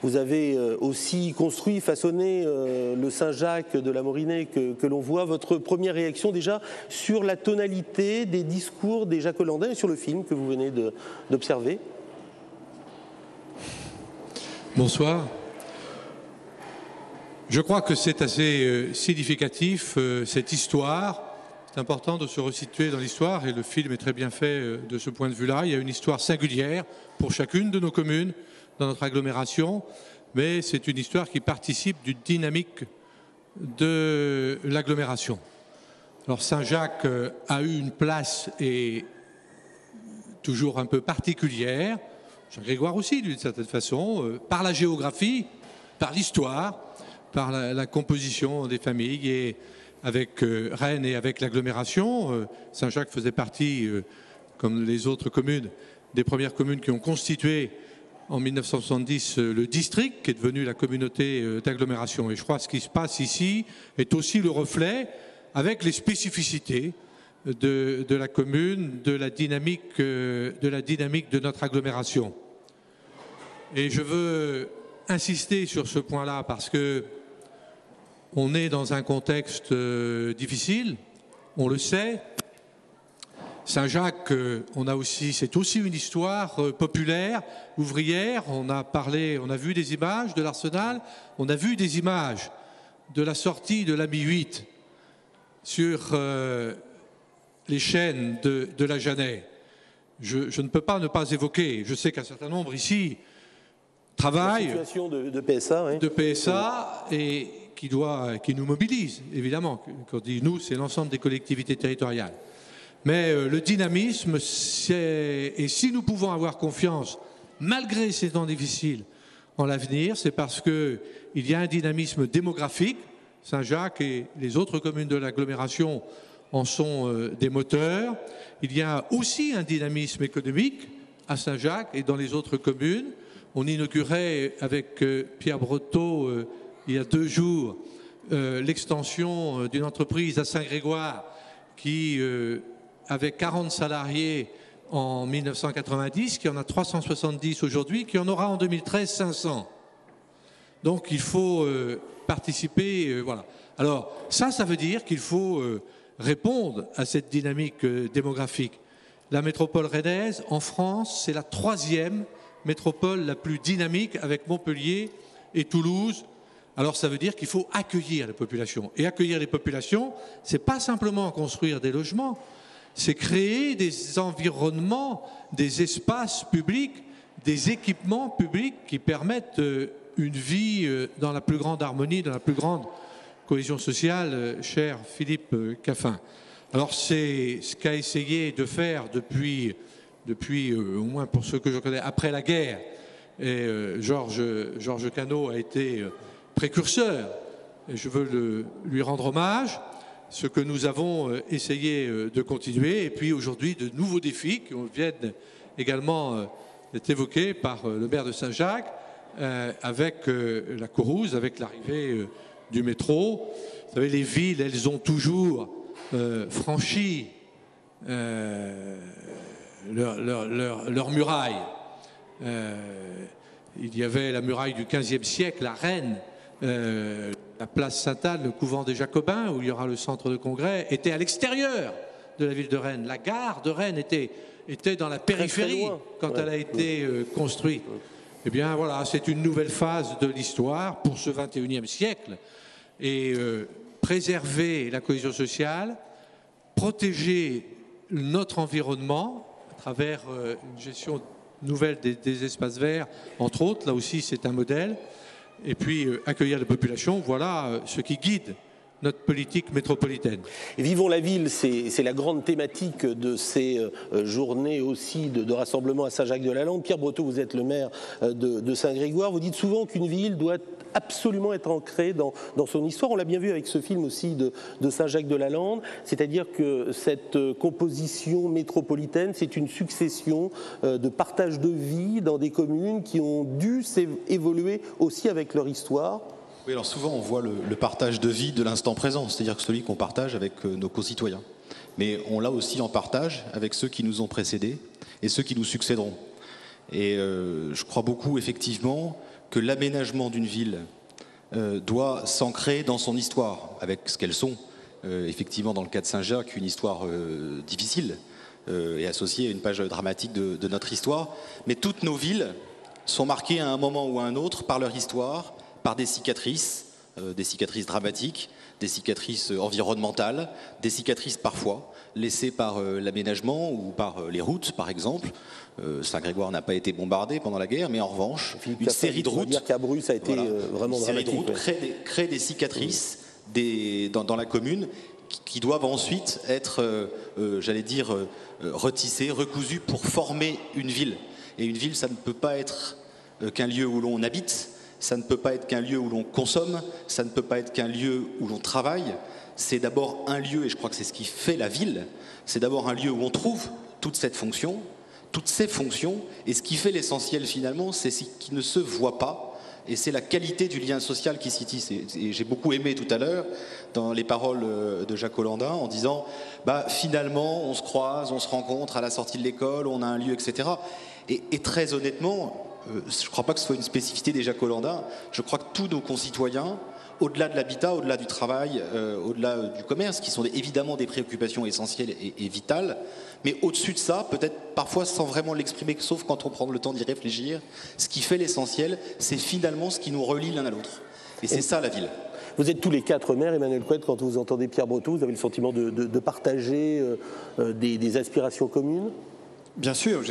Vous avez aussi construit, façonné le Saint-Jacques de la Morinée que l'on voit. Votre première réaction déjà sur la tonalité des discours des Jacques-Hollandais et sur le film que vous venez d'observer? Bonsoir. Je crois que c'est assez significatif, cette histoire. C'est important de se resituer dans l'histoire et le film est très bien fait de ce point de vue-là. Il y a une histoire singulière pour chacune de nos communes dans notre agglomération, mais c'est une histoire qui participe d'une dynamique de l'agglomération. Alors Saint-Jacques a eu une place et toujours un peu particulière, Saint-Grégoire aussi d'une certaine façon, par la géographie, par l'histoire, par la composition des familles et avec Rennes et avec l'agglomération. Saint-Jacques faisait partie, comme les autres communes, des premières communes qui ont constitué en 1970 le district, qui est devenu la communauté d'agglomération. Et je crois que ce qui se passe ici est aussi le reflet, avec les spécificités de la commune, de la dynamique de notre agglomération. Et je veux insister sur ce point-là parce que on est dans un contexte difficile, on le sait. Saint-Jacques, c'est aussi une histoire populaire, ouvrière. On a vu des images de l'Arsenal, on a vu des images de la sortie de la Mi-8 sur les chaînes de la Jeannet. Je ne peux pas ne pas évoquer, je sais qu'un certain nombre ici travaillent. La situation de PSA, oui. De PSA et qui nous mobilise, évidemment. Quand on dit nous, c'est l'ensemble des collectivités territoriales. Mais le dynamisme, et si nous pouvons avoir confiance, malgré ces temps difficiles, en l'avenir, c'est parce qu'il y a un dynamisme démographique. Saint-Jacques et les autres communes de l'agglomération en sont des moteurs. Il y a aussi un dynamisme économique à Saint-Jacques et dans les autres communes. On inaugurait avec Pierre Breteau, il y a 2 jours, l'extension d'une entreprise à Saint-Grégoire qui avait 40 salariés en 1990, qui en a 370 aujourd'hui, qui en aura en 2013 500. Donc il faut participer, voilà. Alors ça veut dire qu'il faut répondre à cette dynamique démographique. La métropole rennaise, en France, c'est la 3e métropole la plus dynamique avec Montpellier et Toulouse. Alors ça veut dire qu'il faut accueillir les populations. Et accueillir les populations, c'est pas simplement construire des logements, c'est créer des environnements, des espaces publics, des équipements publics qui permettent une vie dans la plus grande harmonie, dans la plus grande cohésion sociale, cher Philippe Caffin. Alors c'est ce qu'a essayé de faire depuis au moins pour ceux que je connais, après la guerre. Et Georges Cano a été précurseur, et je veux lui rendre hommage, ce que nous avons essayé de continuer, et puis aujourd'hui de nouveaux défis qui viennent également d'être évoqués par le maire de Saint-Jacques, avec la Courrouze, avec l'arrivée du métro. Vous savez, les villes, elles ont toujours franchi leur muraille. Il y avait la muraille du XVe siècle à Rennes, la place Sainte-Anne, le couvent des Jacobins, où il y aura le centre de congrès, était à l'extérieur de la ville de Rennes. La gare de Rennes était dans la périphérie quand elle a été construite. Eh bien voilà, c'est une nouvelle phase de l'histoire pour ce XXIe siècle. Et préserver la cohésion sociale, protéger notre environnement à travers une gestion nouvelle des espaces verts, entre autres, là aussi c'est un modèle, et puis accueillir les populations, voilà ce qui guide notre politique métropolitaine. Vivons la ville, c'est la grande thématique de ces journées aussi de rassemblement à Saint-Jacques-de-la-Lande. Pierre Breteau, vous êtes le maire de Saint-Grégoire. Vous dites souvent qu'une ville doit absolument être ancrée dans son histoire. On l'a bien vu avec ce film aussi de Saint-Jacques-de-la-Lande, c'est-à-dire que cette composition métropolitaine, c'est une succession de partage de vie dans des communes qui ont dû évoluer aussi avec leur histoire. Oui, alors souvent on voit le partage de vie de l'instant présent, c'est-à-dire que celui qu'on partage avec nos concitoyens. Mais on l'a aussi en partage avec ceux qui nous ont précédés et ceux qui nous succéderont. Et je crois beaucoup effectivement que l'aménagement d'une ville doit s'ancrer dans son histoire, avec ce qu'elles sont. Effectivement, dans le cas de Saint-Jacques, une histoire difficile et associée à une page dramatique de notre histoire. Mais toutes nos villes sont marquées à un moment ou à un autre par leur histoire, par des cicatrices dramatiques, des cicatrices environnementales, des cicatrices parfois laissées par l'aménagement ou par les routes, par exemple. Saint-Grégoire n'a pas été bombardé pendant la guerre, mais en revanche, une série de routes, ça a été vraiment dramatique, crée des cicatrices dans la commune qui doivent ensuite être, retissées, recousues pour former une ville. Et une ville, ça ne peut pas être qu'un lieu où l'on habite, ça ne peut pas être qu'un lieu où l'on consomme, ça ne peut pas être qu'un lieu où l'on travaille. C'est d'abord un lieu, et je crois que c'est ce qui fait la ville, c'est d'abord un lieu où on trouve toutes ces fonctions, et ce qui fait l'essentiel finalement, c'est ce qui ne se voit pas, et c'est la qualité du lien social qui s'y tisse. Et j'ai beaucoup aimé tout à l'heure, dans les paroles de Jacques Hollandin, en disant finalement, on se croise, on se rencontre à la sortie de l'école, on a un lieu, etc. Et très honnêtement, je ne crois pas que ce soit une spécificité des Jacques Hollandin, je crois que tous nos concitoyens, au-delà de l'habitat, au-delà du travail, au-delà du commerce, qui sont évidemment des préoccupations essentielles et vitales, mais au-dessus de ça, peut-être parfois sans vraiment l'exprimer, sauf quand on prend le temps d'y réfléchir, ce qui fait l'essentiel, c'est finalement ce qui nous relie l'un à l'autre. Et c'est ça la ville. Vous êtes tous les quatre maires, Emmanuel Couette, quand vous entendez Pierre Breteau, vous avez le sentiment de partager des aspirations communes ? Bien sûr,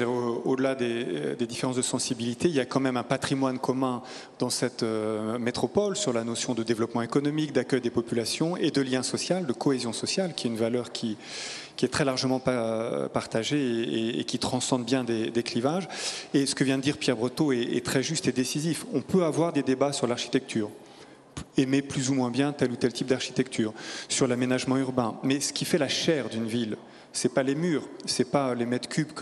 au-delà des différences de sensibilité, il y a quand même un patrimoine commun dans cette métropole sur la notion de développement économique, d'accueil des populations et de lien social, de cohésion sociale, qui est une valeur qui est très largement partagée et qui transcende bien des clivages. Et ce que vient de dire Pierre Breteau est très juste et décisif. On peut avoir des débats sur l'architecture, aimer plus ou moins bien tel ou tel type d'architecture, sur l'aménagement urbain, mais ce qui fait la chair d'une ville, c'est pas les murs, c'est pas les mètres cubes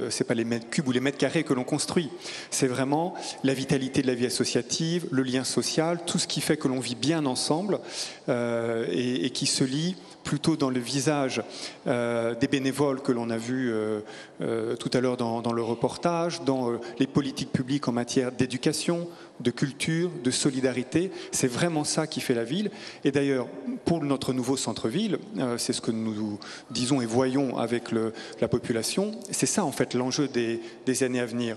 c'est pas les mètres cubes ou les mètres carrés que l'on construit. C'est vraiment la vitalité de la vie associative, le lien social, tout ce qui fait que l'on vit bien ensemble et qui se lie plutôt dans le visage des bénévoles que l'on a vus tout à l'heure dans le reportage, dans les politiques publiques en matière d'éducation, de culture, de solidarité. C'est vraiment ça qui fait la ville. Et d'ailleurs, pour notre nouveau centre-ville, c'est ce que nous disons et voyons avec la population, c'est ça en fait l'enjeu des années à venir.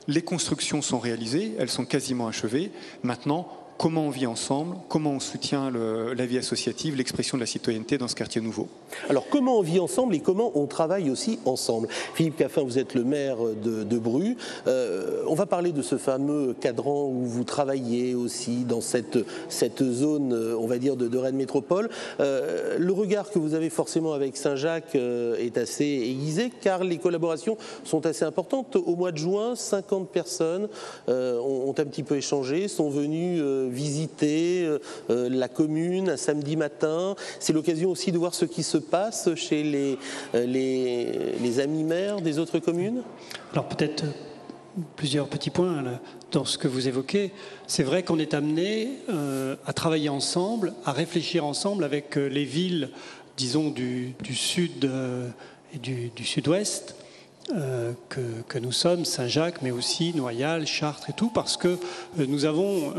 Les constructions sont réalisées, elles sont quasiment achevées. Maintenant, comment on vit ensemble, comment on soutient la vie associative, l'expression de la citoyenneté dans ce quartier nouveau. Alors comment on vit ensemble et comment on travaille aussi ensemble. Philippe Caffin, vous êtes le maire de Bru. On va parler de ce fameux cadran où vous travaillez aussi dans cette zone, on va dire, de Rennes Métropole. Le regard que vous avez forcément avec Saint-Jacques est assez aiguisé car les collaborations sont assez importantes. Au mois de juin, 50 personnes ont un petit peu échangé, sont venues visiter la commune un samedi matin. C'est l'occasion aussi de voir ce qui se passe chez les amis maires des autres communes. Alors peut-être plusieurs petits points là, dans ce que vous évoquez. C'est vrai qu'on est amené à travailler ensemble, à réfléchir ensemble avec les villes, disons, du sud et du sud-ouest, que nous sommes, Saint-Jacques, mais aussi Noyal, Chartres et tout, parce que nous avons,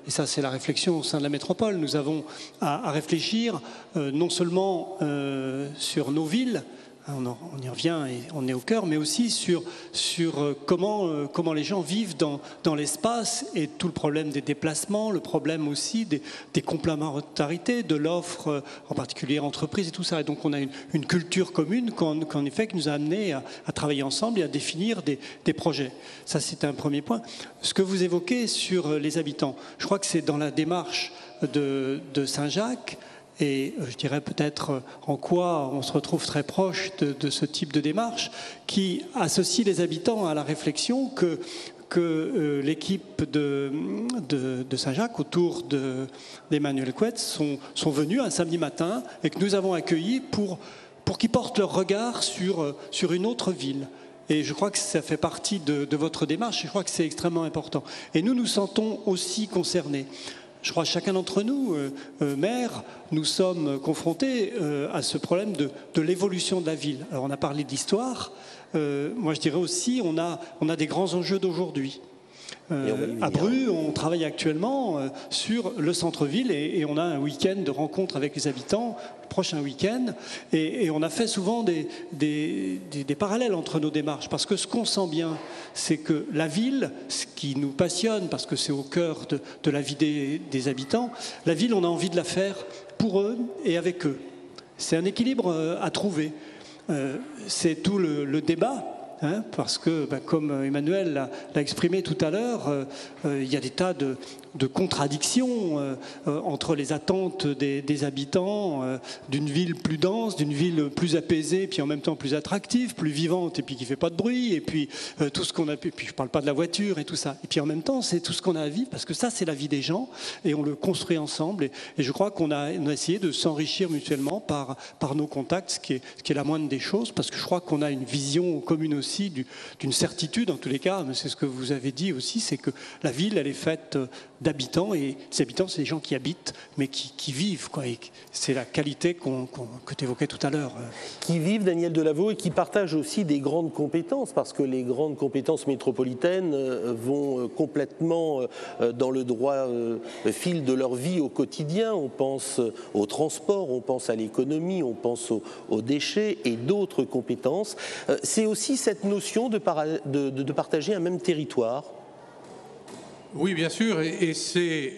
et ça c'est la réflexion au sein de la métropole, nous avons à réfléchir non seulement sur nos villes, on y revient et on est au cœur, mais aussi sur comment les gens vivent dans l'espace et tout le problème des déplacements, le problème aussi des complémentarités, de l'offre, en particulier entreprise et tout ça. Et donc on a une culture commune qu'en effet qui nous a amené à travailler ensemble et à définir des projets. Ça c'est un premier point. Ce que vous évoquez sur les habitants, je crois que c'est dans la démarche de Saint-Jacques. Et je dirais peut-être en quoi on se retrouve très proche de ce type de démarche qui associe les habitants à la réflexion que l'équipe de Saint-Jacques autour d'Emmanuel Couette sont venus un samedi matin et que nous avons accueillis pour qu'ils portent leur regard sur une autre ville. Et je crois que ça fait partie de votre démarche, je crois que c'est extrêmement important. Et nous nous sentons aussi concernés. Je crois que chacun d'entre nous, maires, nous sommes confrontés à ce problème de l'évolution de la ville. Alors on a parlé de l'histoire, moi je dirais aussi on a des grands enjeux d'aujourd'hui. À Bru, on travaille actuellement sur le centre-ville et on a un week-end de rencontres avec les habitants, le prochain week-end, et on a fait souvent des parallèles entre nos démarches, parce que ce qu'on sent bien, c'est que la ville, ce qui nous passionne, parce que c'est au cœur de la vie des habitants, la ville, on a envie de la faire pour eux et avec eux. C'est un équilibre à trouver. C'est tout le débat. Parce que, comme Emmanuel l'a exprimé tout à l'heure, il y a des tas de contradictions entre les attentes des habitants d'une ville plus dense, d'une ville plus apaisée, puis en même temps plus attractive, plus vivante, et puis qui ne fait pas de bruit, et puis tout ce qu'on a pu, puis je ne parle pas de la voiture et tout ça. Et puis en même temps, c'est tout ce qu'on a à vivre, parce que ça, c'est la vie des gens, et on le construit ensemble. Et je crois qu'on a essayé de s'enrichir mutuellement par nos contacts, ce qui est la moindre des choses, parce que je crois qu'on a une vision commune aussi d'une certitude, en tous les cas, mais c'est ce que vous avez dit aussi, c'est que la ville, elle est faite d'habitants, et ces habitants, c'est des gens qui habitent, mais qui vivent, quoi. Et c'est la qualité que tu évoquais tout à l'heure. Qui vivent, Daniel Delaveau, et qui partagent aussi des grandes compétences, parce que les grandes compétences métropolitaines vont complètement dans le droit fil de leur vie au quotidien. On pense au transport, on pense à l'économie, on pense aux déchets et d'autres compétences. C'est aussi cette notion de partager un même territoire. Oui, bien sûr, et c'est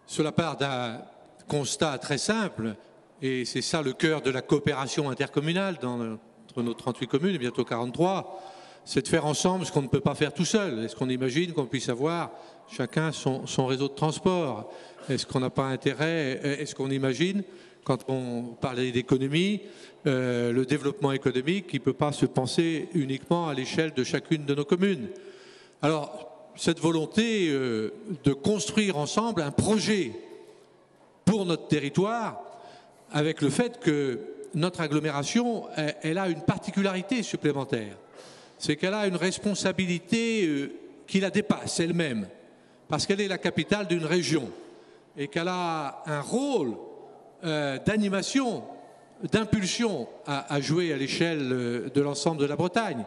cela part d'un constat très simple, et c'est ça le cœur de la coopération intercommunale entre nos 38 communes et bientôt 43, c'est de faire ensemble ce qu'on ne peut pas faire tout seul. Est-ce qu'on imagine qu'on puisse avoir chacun son réseau de transport? Est-ce qu'on n'a pas intérêt, est-ce qu'on imagine, quand on parlait d'économie, le développement économique qui ne peut pas se penser uniquement à l'échelle de chacune de nos communes? Alors, cette volonté de construire ensemble un projet pour notre territoire, avec le fait que notre agglomération, elle a une particularité supplémentaire. C'est qu'elle a une responsabilité qui la dépasse elle-même, parce qu'elle est la capitale d'une région, et qu'elle a un rôle d'animation, d'impulsion à jouer à l'échelle de l'ensemble de la Bretagne.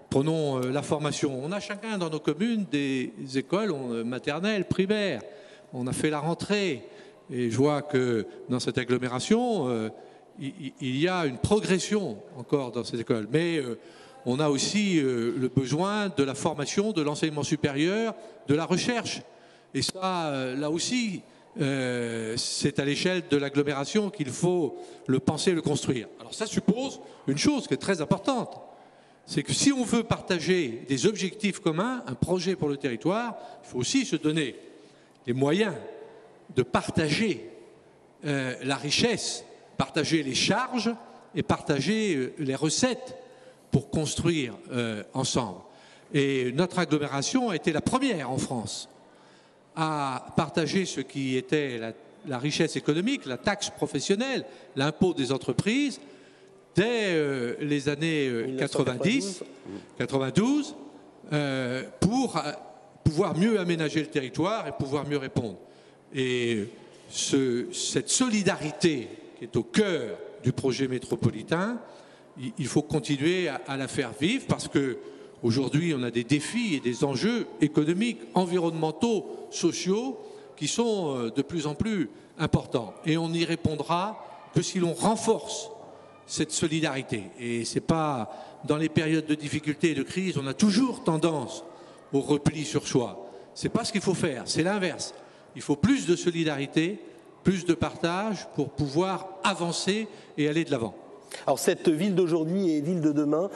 Prenons la formation. On a chacun dans nos communes des écoles maternelles, primaires. On a fait la rentrée. Et je vois que dans cette agglomération, il y a une progression encore dans ces écoles. Mais on a aussi le besoin de la formation, de l'enseignement supérieur, de la recherche. Et ça, là aussi, c'est à l'échelle de l'agglomération qu'il faut le penser, le construire. Alors ça suppose une chose qui est très importante. C'est que si on veut partager des objectifs communs, un projet pour le territoire, il faut aussi se donner les moyens de partager la richesse, partager les charges et partager les recettes pour construire ensemble. Et notre agglomération a été la première en France à partager ce qui était la richesse économique, la taxe professionnelle, l'impôt des entreprises, dès les années 92, pour pouvoir mieux aménager le territoire et pouvoir mieux répondre. Et cette solidarité qui est au cœur du projet métropolitain, il faut continuer à la faire vivre, parce qu'aujourd'hui on a des défis et des enjeux économiques, environnementaux, sociaux qui sont de plus en plus importants. Et on n'y répondra que si l'on renforce cette solidarité. Et c'est pas dans les périodes de difficultés et de crise, on a toujours tendance au repli sur soi. C'est pas ce qu'il faut faire, c'est l'inverse. Il faut plus de solidarité, plus de partage pour pouvoir avancer et aller de l'avant. Alors cette ville d'aujourd'hui et ville de demain,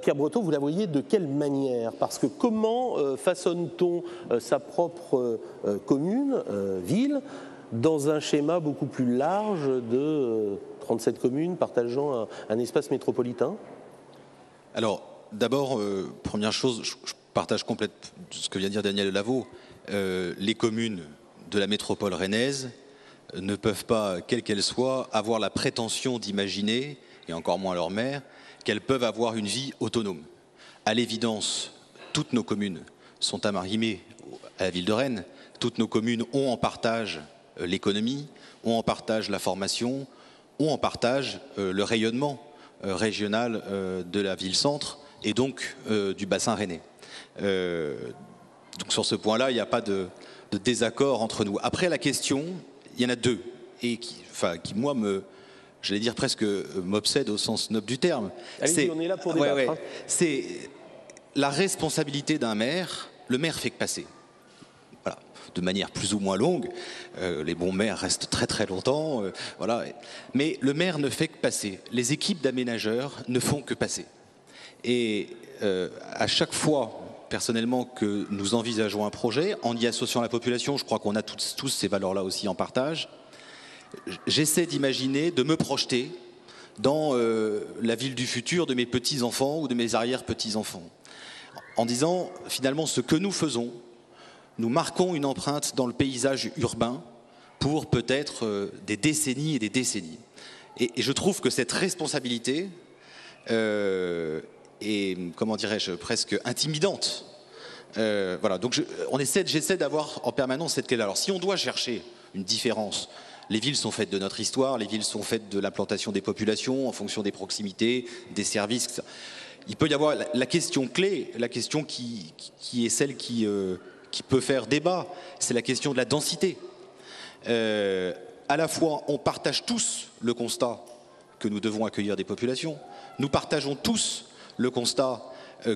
Pierre Breton, vous la voyez de quelle manière? Parce que comment façonne-t-on sa propre commune, ville, dans un schéma beaucoup plus large de 37 communes partageant un espace métropolitain? Alors, d'abord, première chose, je partage complètement ce que vient de dire Daniel Delaveau. Les communes de la métropole rennaise ne peuvent pas, quelles qu'elles soient, avoir la prétention d'imaginer, et encore moins leur maire, qu'elles peuvent avoir une vie autonome. À l'évidence, toutes nos communes sont amalgamées à la ville de Rennes. Toutes nos communes ont en partage l'économie, ont en partage la formation, ont en partage le rayonnement régional de la ville-centre et donc du bassin rennais. Donc sur ce point-là, il n'y a pas de désaccord entre nous. Après, la question, il y en a deux, et qui moi, j'allais dire presque m'obsède au sens noble du terme. Allez-y, on est là pour débattre. C'est la responsabilité d'un maire. Le maire fait que passer. Voilà. De manière plus ou moins longue. Les bons maires restent très très longtemps. Voilà. Mais le maire ne fait que passer. Les équipes d'aménageurs ne font que passer. Et à chaque fois, personnellement, que nous envisageons un projet, en y associant la population, je crois qu'on a tous ces valeurs-là aussi en partage, j'essaie d'imaginer, de me projeter dans la ville du futur de mes petits-enfants ou de mes arrière-petits-enfants. En disant, finalement, ce que nous faisons, nous marquons une empreinte dans le paysage urbain pour peut-être des décennies et des décennies. Et je trouve que cette responsabilité est, comment dirais-je, presque intimidante. Voilà, donc j'essaie d'avoir en permanence cette clé-là. Alors si on doit chercher une différence, les villes sont faites de notre histoire, les villes sont faites de l'implantation des populations en fonction des proximités, des services, etc. Il peut y avoir la question clé, la question qui est celle qui peut faire débat, c'est la question de la densité. À la fois, on partage tous le constat que nous devons accueillir des populations, nous partageons tous le constat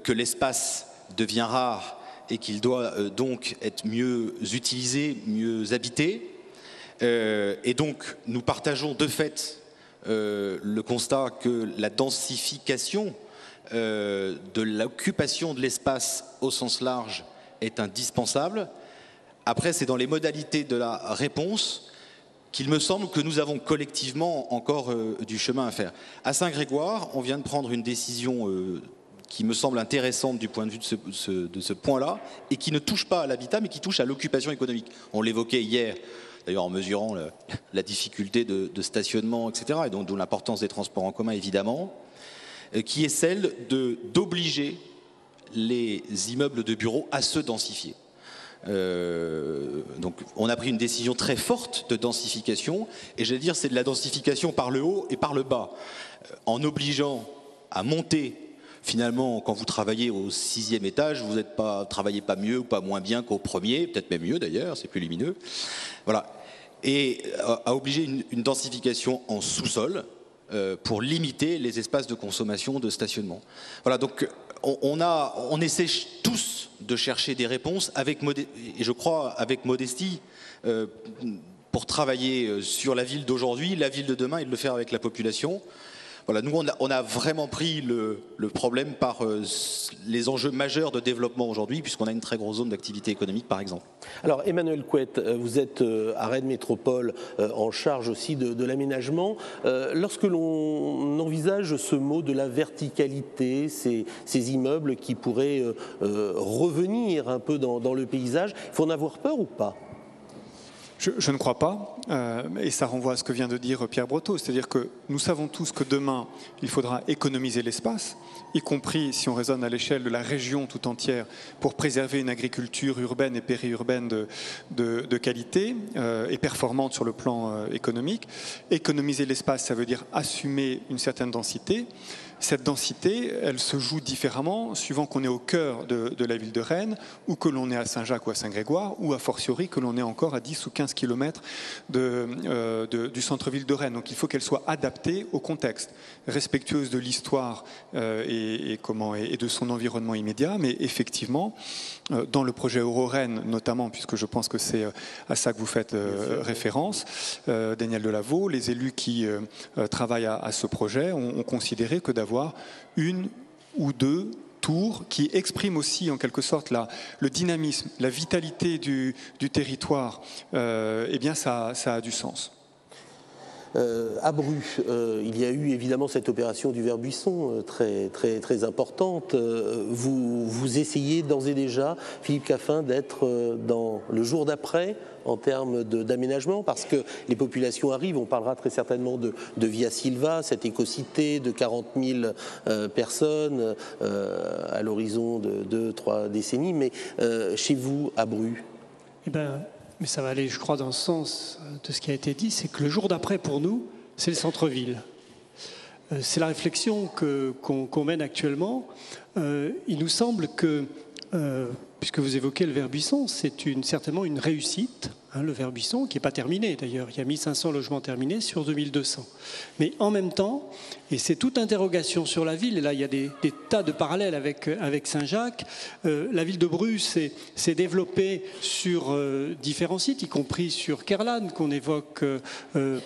que l'espace devient rare et qu'il doit donc être mieux utilisé, mieux habité. Et donc, nous partageons de fait le constat que la densification de l'occupation de l'espace au sens large est indispensable. Après, c'est dans les modalités de la réponse qu'il me semble que nous avons collectivement encore du chemin à faire. À Saint-Grégoire, on vient de prendre une décision qui me semble intéressante du point de vue de ce point-là, et qui ne touche pas à l'habitat, mais qui touche à l'occupation économique. On l'évoquait hier, d'ailleurs en mesurant la difficulté de stationnement, etc., et donc d'où l'importance des transports en commun, évidemment, qui est celle d'obliger les immeubles de bureaux à se densifier. Donc on a pris une décision très forte de densification, et j'allais dire c'est de la densification par le haut et par le bas, en obligeant à monter. Finalement, quand vous travaillez au 6e étage, vous travaillez pas mieux ou pas moins bien qu'au premier, peut-être même mieux d'ailleurs, c'est plus lumineux. Voilà. Et à obliger une densification en sous-sol pour limiter les espaces de consommation, de stationnement. Voilà, donc on essaie tous de chercher des réponses et je crois avec modestie pour travailler sur la ville d'aujourd'hui, la ville de demain, et de le faire avec la population. Voilà, nous, on a vraiment pris le problème par les enjeux majeurs de développement aujourd'hui, puisqu'on a une très grosse zone d'activité économique, par exemple. Alors, Emmanuel Couette, vous êtes à Rennes Métropole en charge aussi de l'aménagement. Lorsque l'on envisage ce mot de la verticalité, ces immeubles qui pourraient revenir un peu dans le paysage, il faut en avoir peur ou pas ? Je ne crois pas, et ça renvoie à ce que vient de dire Pierre Breteau, c'est-à-dire que nous savons tous que demain, il faudra économiser l'espace, y compris si on raisonne à l'échelle de la région tout entière, pour préserver une agriculture urbaine et périurbaine de qualité et performante sur le plan économique. Économiser l'espace, ça veut dire assumer une certaine densité. Cette densité, elle se joue différemment suivant qu'on est au cœur de la ville de Rennes, ou que l'on est à Saint-Jacques ou à Saint-Grégoire, ou a fortiori que l'on est encore à 10 ou 15 km du centre-ville de Rennes. Donc il faut qu'elle soit adaptée au contexte, respectueuse de l'histoire et de son environnement immédiat. Mais effectivement, dans le projet Euro-Rennes notamment, puisque je pense que c'est à ça que vous faites référence, Daniel Delaveau, les élus qui travaillent à ce projet ont considéré que d'avoir une ou deux autour, qui exprime aussi en quelque sorte le dynamisme, la vitalité du territoire, eh bien ça a du sens. À Bru, il y a eu évidemment cette opération du Vert-Buisson très importante. Vous essayez d'ores et déjà, Philippe Caffin, d'être dans le jour d'après en termes d'aménagement, parce que les populations arrivent. On parlera très certainement de Via Silva, cette écocité de 40 000 personnes à l'horizon de 2-3 décennies. Mais chez vous, à Bru, mais ça va aller, je crois, dans le sens de ce qui a été dit, c'est que le jour d'après, pour nous, c'est le centre-ville. C'est la réflexion qu'on mène actuellement. Il nous semble que, puisque vous évoquez le Vert-Buisson, c'est certainement une réussite, le Vert-Buisson, qui n'est pas terminé d'ailleurs. Il y a 1500 logements terminés sur 2200. Mais en même temps, et c'est toute interrogation sur la ville, et là il y a des tas de parallèles avec Saint-Jacques, la ville de Bru s'est développée sur différents sites, y compris sur Kerlan, qu'on évoque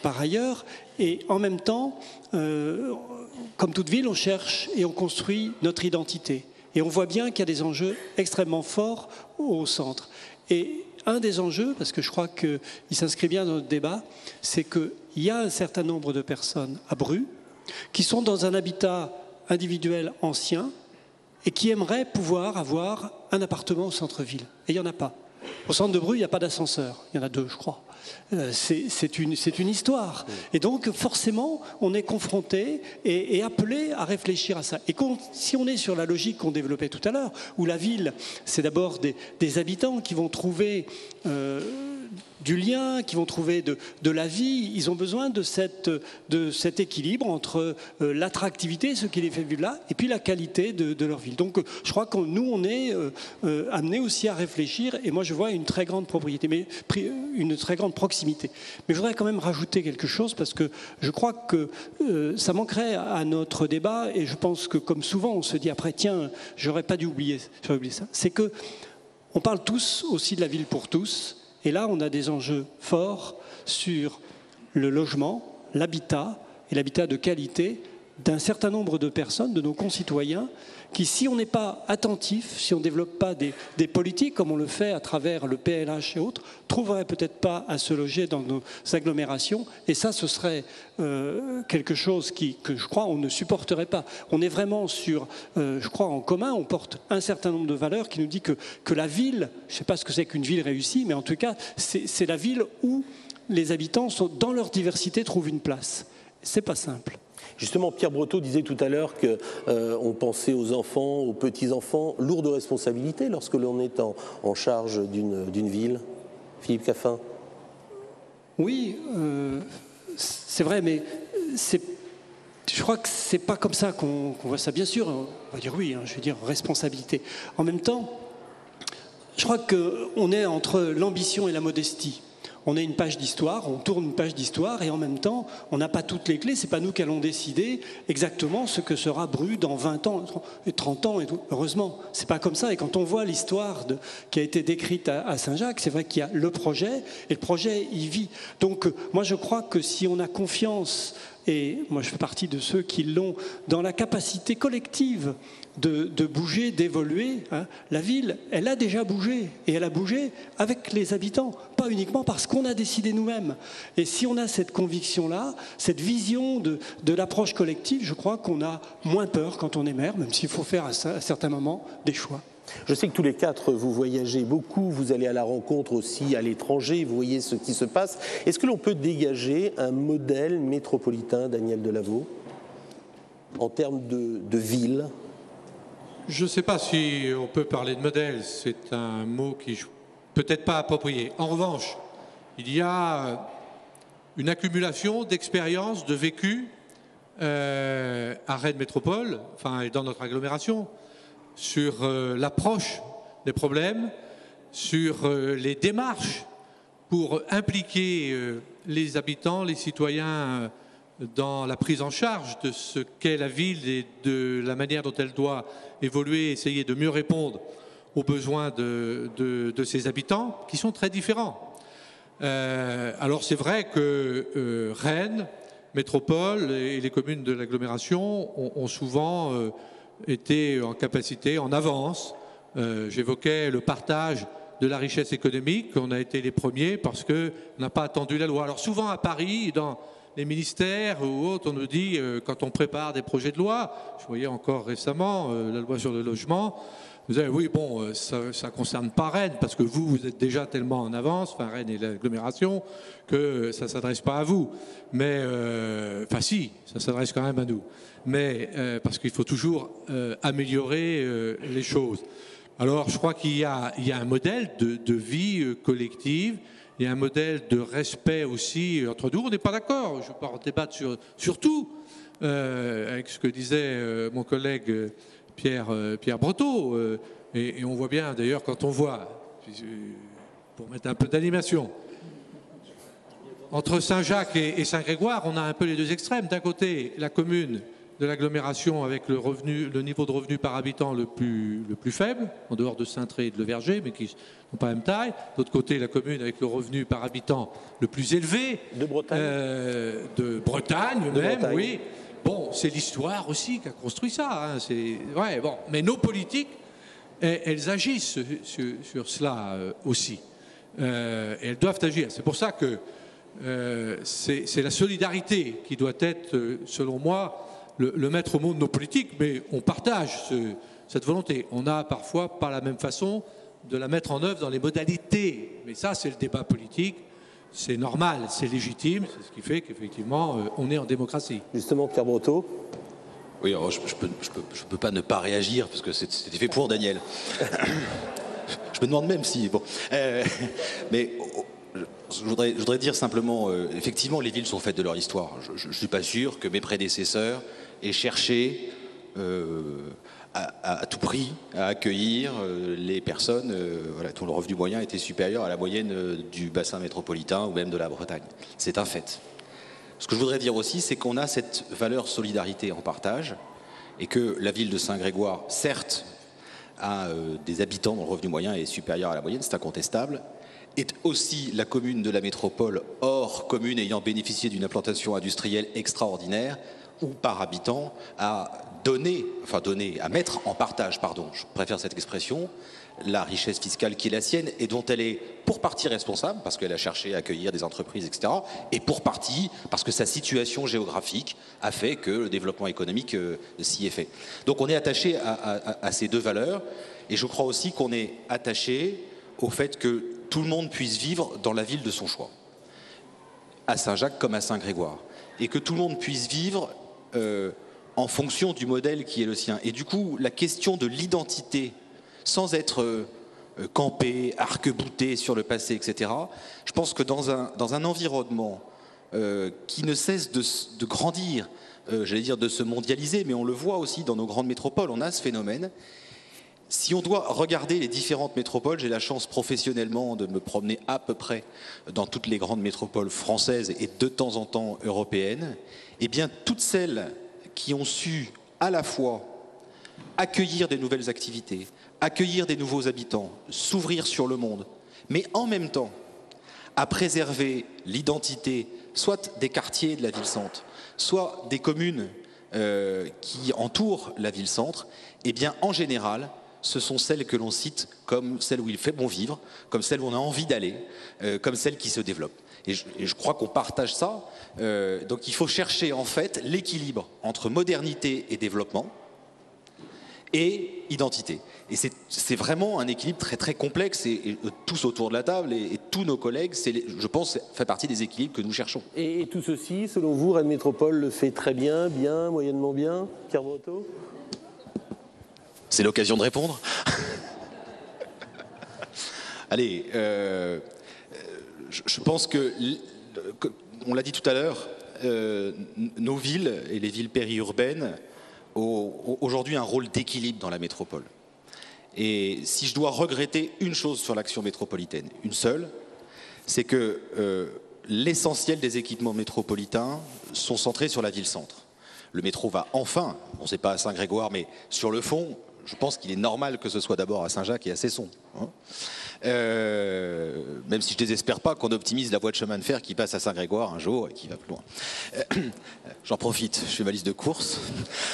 par ailleurs, et en même temps, comme toute ville, on cherche et on construit notre identité. Et on voit bien qu'il y a des enjeux extrêmement forts au centre. Et un des enjeux, parce que je crois qu'il s'inscrit bien dans notre débat, c'est qu'il y a un certain nombre de personnes à Bru qui sont dans un habitat individuel ancien et qui aimeraient pouvoir avoir un appartement au centre-ville. Et il n'y en a pas. Au centre de Bru, il n'y a pas d'ascenseur. Il y en a 2, je crois. C'est une histoire. Et donc, forcément, on est confronté et appelé à réfléchir à ça. Et si on est sur la logique qu'on développait tout à l'heure, où la ville, c'est d'abord des habitants qui vont trouver du lien, qui vont trouver de la vie, ils ont besoin de cet équilibre entre l'attractivité, ce qui les fait vivre là, et puis la qualité de leur ville. Donc je crois que nous, on est amenés aussi à réfléchir, et moi je vois une très grande une très grande proximité. Mais je voudrais quand même rajouter quelque chose, parce que je crois que ça manquerait à notre débat, et je pense que comme souvent on se dit après, tiens, j'aurais pas dû oublier ça, c'est que on parle tous aussi de la ville pour tous. Et là, on a des enjeux forts sur le logement, l'habitat, et l'habitat de qualité d'un certain nombre de personnes, de nos concitoyens, qui, si on n'est pas attentif, si on ne développe pas des politiques, comme on le fait à travers le PLH et autres, trouveraient peut-être pas à se loger dans nos agglomérations. Et ça, ce serait quelque chose que je crois on ne supporterait pas. On est vraiment sur, je crois, en commun, on porte un certain nombre de valeurs qui nous dit que la ville, je ne sais pas ce que c'est qu'une ville réussie, mais en tout cas, c'est la ville où les habitants, dans leur diversité, trouvent une place. C'est pas simple. Justement, Pierre Breteau disait tout à l'heure qu'on pensait aux enfants, aux petits-enfants, lourde responsabilité lorsque l'on est en charge d'une ville. Philippe Caffin. Oui, c'est vrai, mais je crois que c'est pas comme ça qu'on voit ça. Bien sûr, on va dire oui, je veux dire responsabilité. En même temps, je crois qu'on est entre l'ambition et la modestie. On est une page d'histoire, on tourne une page d'histoire et en même temps, on n'a pas toutes les clés. C'est pas nous qui allons décider exactement ce que sera Bru dans 20 ans et 30 ans. Et tout. Heureusement, c'est pas comme ça. Et quand on voit l'histoire qui a été décrite à Saint-Jacques, c'est vrai qu'il y a le projet et le projet, il vit. Donc, moi, je crois que si on a confiance, et moi, je fais partie de ceux qui l'ont, dans la capacité collective de bouger, d'évoluer. La ville, elle a déjà bougé, et elle a bougé avec les habitants, pas uniquement parce qu'on a décidé nous-mêmes. Et si on a cette conviction-là, cette vision de l'approche collective, je crois qu'on a moins peur quand on est maire, même s'il faut faire à certains moments des choix. Je sais que tous les quatre, vous voyagez beaucoup, vous allez à la rencontre aussi à l'étranger, vous voyez ce qui se passe. Est-ce que l'on peut dégager un modèle métropolitain, Daniel Delaveau, en termes de ville ? Je ne sais pas si on peut parler de modèle, c'est un mot qui n'est peut-être pas approprié. En revanche, il y a une accumulation d'expériences, de vécu à Rennes Métropole, enfin dans notre agglomération, sur l'approche des problèmes, sur les démarches pour impliquer les habitants, les citoyens dans la prise en charge de ce qu'est la ville et de la manière dont elle doit évoluer, essayer de mieux répondre aux besoins de ses habitants, qui sont très différents. Alors c'est vrai que Rennes, Métropole et les communes de l'agglomération ont souvent été en capacité, en avance. J'évoquais le partage de la richesse économique. On a été les premiers parce qu'on n'a pas attendu la loi. Alors souvent à Paris, dans les ministères ou autres, on nous dit, quand on prépare des projets de loi, je voyais encore récemment la loi sur le logement, vous avez, oui, bon, ça ne concerne pas Rennes, parce que vous êtes déjà tellement en avance, enfin Rennes et l'agglomération, que ça ne s'adresse pas à vous. Mais, enfin si, ça s'adresse quand même à nous. Mais, parce qu'il faut toujours améliorer les choses. Alors, je crois qu'il y a un modèle de vie collective, il y a un modèle de respect aussi entre nous. On n'est pas d'accord, je ne vais pas en débattre sur tout, avec ce que disait mon collègue Pierre Breteau. Et on voit bien, d'ailleurs, quand on voit, pour mettre un peu d'animation, entre Saint-Jacques et Saint-Grégoire, on a un peu les deux extrêmes. D'un côté, la commune de l'agglomération avec le niveau de revenu par habitant le plus faible, en dehors de Saint-Tré et de Le Verger, mais qui n'ont pas la même taille. D'autre côté, la commune avec le revenu par habitant le plus élevé. De Bretagne. De Bretagne même, oui. Bon, c'est l'histoire aussi qui a construit ça. Hein. Ouais, bon. Mais nos politiques, elles agissent sur cela aussi. Et elles doivent agir. C'est pour ça que c'est la solidarité qui doit être, selon moi, le maître mot de nos politiques, mais on partage cette volonté. On n'a parfois pas la même façon de la mettre en œuvre dans les modalités. Mais ça, c'est le débat politique. C'est normal, c'est légitime. C'est ce qui fait qu'effectivement, on est en démocratie. Justement, Pierre Breteau. Oui, alors je peux pas ne pas réagir, parce que c'était fait pour Daniel. Je me demande même si... Bon, mais... Je voudrais dire simplement, effectivement, les villes sont faites de leur histoire. Je ne suis pas sûr que mes prédécesseurs aient cherché à tout prix à accueillir les personnes dont le revenu moyen était supérieur à la moyenne du bassin métropolitain ou même de la Bretagne. C'est un fait. Ce que je voudrais dire aussi, c'est qu'on a cette valeur solidarité en partage et que la ville de Saint-Grégoire, certes, a des habitants dont le revenu moyen est supérieur à la moyenne, c'est incontestable, est aussi la commune de la métropole hors commune ayant bénéficié d'une implantation industrielle extraordinaire ou par habitant à mettre en partage, je préfère cette expression, la richesse fiscale qui est la sienne et dont elle est pour partie responsable parce qu'elle a cherché à accueillir des entreprises, etc. et pour partie parce que sa situation géographique a fait que le développement économique s'y est fait. Donc on est attaché à ces deux valeurs et je crois aussi qu'on est attaché au fait que tout le monde puisse vivre dans la ville de son choix, à Saint-Jacques comme à Saint-Grégoire, et que tout le monde puisse vivre en fonction du modèle qui est le sien. Et du coup, la question de l'identité, sans être campé, arc-bouté sur le passé, etc., je pense que dans un environnement qui ne cesse de grandir, j'allais dire de se mondialiser, mais on le voit aussi dans nos grandes métropoles, on a ce phénomène. Si on doit regarder les différentes métropoles, j'ai la chance professionnellement de me promener à peu près dans toutes les grandes métropoles françaises et de temps en temps européennes, eh bien toutes celles qui ont su à la fois accueillir des nouvelles activités, accueillir des nouveaux habitants, s'ouvrir sur le monde, mais en même temps à préserver l'identité soit des quartiers de la ville-centre, soit des communes qui entourent la ville-centre, eh bien en général, ce sont celles que l'on cite comme celles où il fait bon vivre, comme celles où on a envie d'aller, comme celles qui se développent. Et je crois qu'on partage ça. Donc il faut chercher en fait l'équilibre entre modernité et développement et identité. Et c'est vraiment un équilibre très très complexe et tous autour de la table et tous nos collègues, je pense, fait partie des équilibres que nous cherchons. Et tout ceci, selon vous, Rennes Métropole le fait très bien, bien, moyennement bien, Pierre Breteau ? C'est l'occasion de répondre. Allez, je pense que, on l'a dit tout à l'heure, nos villes et les villes périurbaines ont aujourd'hui un rôle d'équilibre dans la métropole. Et si je dois regretter une chose sur l'action métropolitaine, une seule, c'est que l'essentiel des équipements métropolitains sont centrés sur la ville-centre. Le métro va enfin, on ne sait pas à Saint-Grégoire, mais sur le fond, je pense qu'il est normal que ce soit d'abord à Saint-Jacques et à Cesson. Même si je désespère pas qu'on optimise la voie de chemin de fer qui passe à Saint-Grégoire un jour et qui va plus loin. J'en profite, je fais ma liste de courses.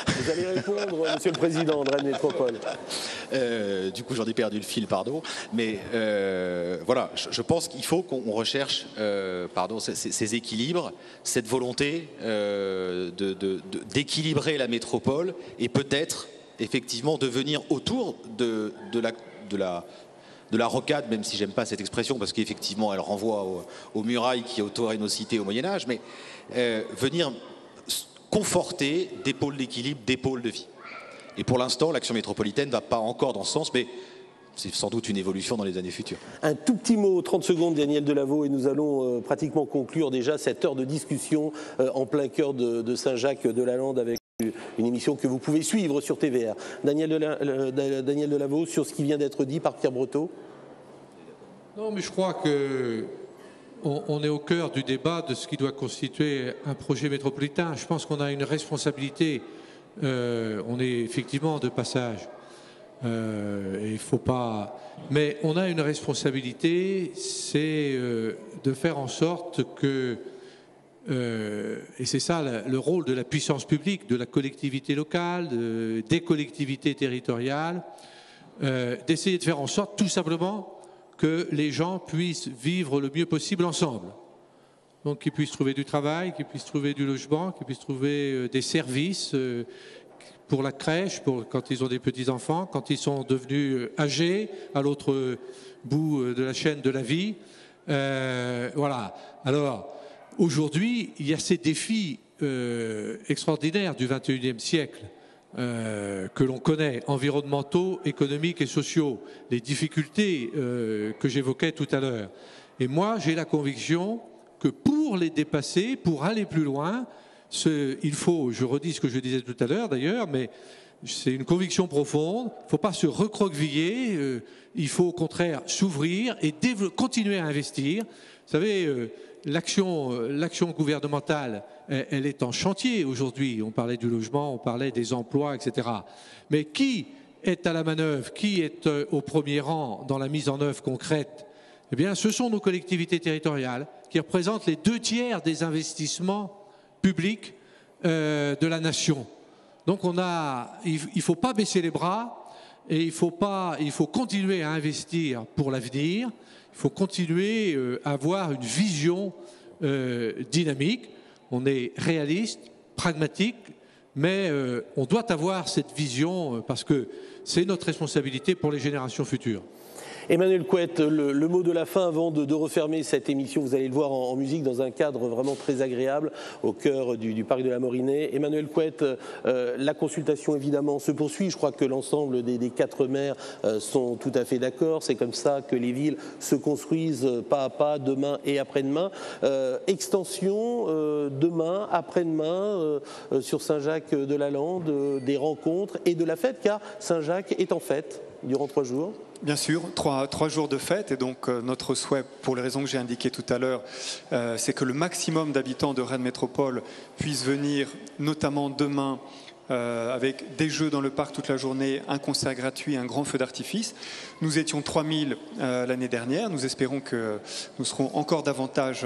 Vous allez répondre, Monsieur le Président de Rennes Métropole. Du coup, j'en ai perdu le fil, pardon. Mais voilà, je pense qu'il faut qu'on recherche ces équilibres, cette volonté d'équilibrer la métropole et peut-être effectivement de venir autour de la rocade, même si j'aime pas cette expression parce qu'effectivement elle renvoie aux murailles qui entouraient nos cités au Moyen-Âge, mais venir conforter des pôles d'équilibre, des pôles de vie. Et pour l'instant, l'action métropolitaine ne va pas encore dans ce sens, mais c'est sans doute une évolution dans les années futures. Un tout petit mot, 30 secondes, Daniel Delaveau, et nous allons pratiquement conclure déjà cette heure de discussion en plein cœur de Saint-Jacques-de-la-Lande avec une émission que vous pouvez suivre sur TVR. Daniel Delaveau, sur ce qui vient d'être dit par Pierre Breteau. Non, mais je crois qu'on est au cœur du débat de ce qui doit constituer un projet métropolitain. Je pense qu'on a une responsabilité. On est effectivement de passage. Et il faut pas. Mais on a une responsabilité, c'est de faire en sorte que, et c'est ça le rôle de la puissance publique, de la collectivité locale, des collectivités territoriales, d'essayer de faire en sorte tout simplement que les gens puissent vivre le mieux possible ensemble. Donc qu'ils puissent trouver du travail, qu'ils puissent trouver du logement, qu'ils puissent trouver des services pour la crèche, quand ils ont des petits-enfants, quand ils sont devenus âgés, à l'autre bout de la chaîne de la vie. Voilà. Alors, aujourd'hui, il y a ces défis extraordinaires du XXIe siècle que l'on connaît, environnementaux, économiques et sociaux, les difficultés que j'évoquais tout à l'heure. Et moi, j'ai la conviction que pour les dépasser, pour aller plus loin, il faut, je redis ce que je disais tout à l'heure d'ailleurs, mais c'est une conviction profonde, il ne faut pas se recroqueviller, il faut au contraire s'ouvrir et continuer à investir. Vous savez, l'action gouvernementale, elle est en chantier aujourd'hui. On parlait du logement, on parlait des emplois, etc. Mais qui est à la manœuvre, qui est au premier rang dans la mise en œuvre concrète? Eh bien, ce sont nos collectivités territoriales qui représentent les 2/3 des investissements publics de la nation. Donc il ne faut pas baisser les bras et il faut continuer à investir pour l'avenir. Il faut continuer à avoir une vision dynamique. On est réaliste, pragmatique, mais on doit avoir cette vision parce que c'est notre responsabilité pour les générations futures. Emmanuel Couette, le mot de la fin avant de refermer cette émission, vous allez le voir en musique dans un cadre vraiment très agréable au cœur du parc de la Morinay. Emmanuel Couette, la consultation évidemment se poursuit, je crois que l'ensemble des 4 maires sont tout à fait d'accord, c'est comme ça que les villes se construisent pas à pas, demain et après-demain. Extension demain, après-demain sur Saint-Jacques-de-la-Lande, des rencontres et de la fête, car Saint-Jacques est en fête durant 3 jours. Bien sûr, 3 jours de fête, et donc notre souhait, pour les raisons que j'ai indiquées tout à l'heure, c'est que le maximum d'habitants de Rennes Métropole puissent venir, notamment demain, avec des jeux dans le parc toute la journée, un concert gratuit, un grand feu d'artifice. Nous étions 3000 l'année dernière, nous espérons que nous serons encore davantage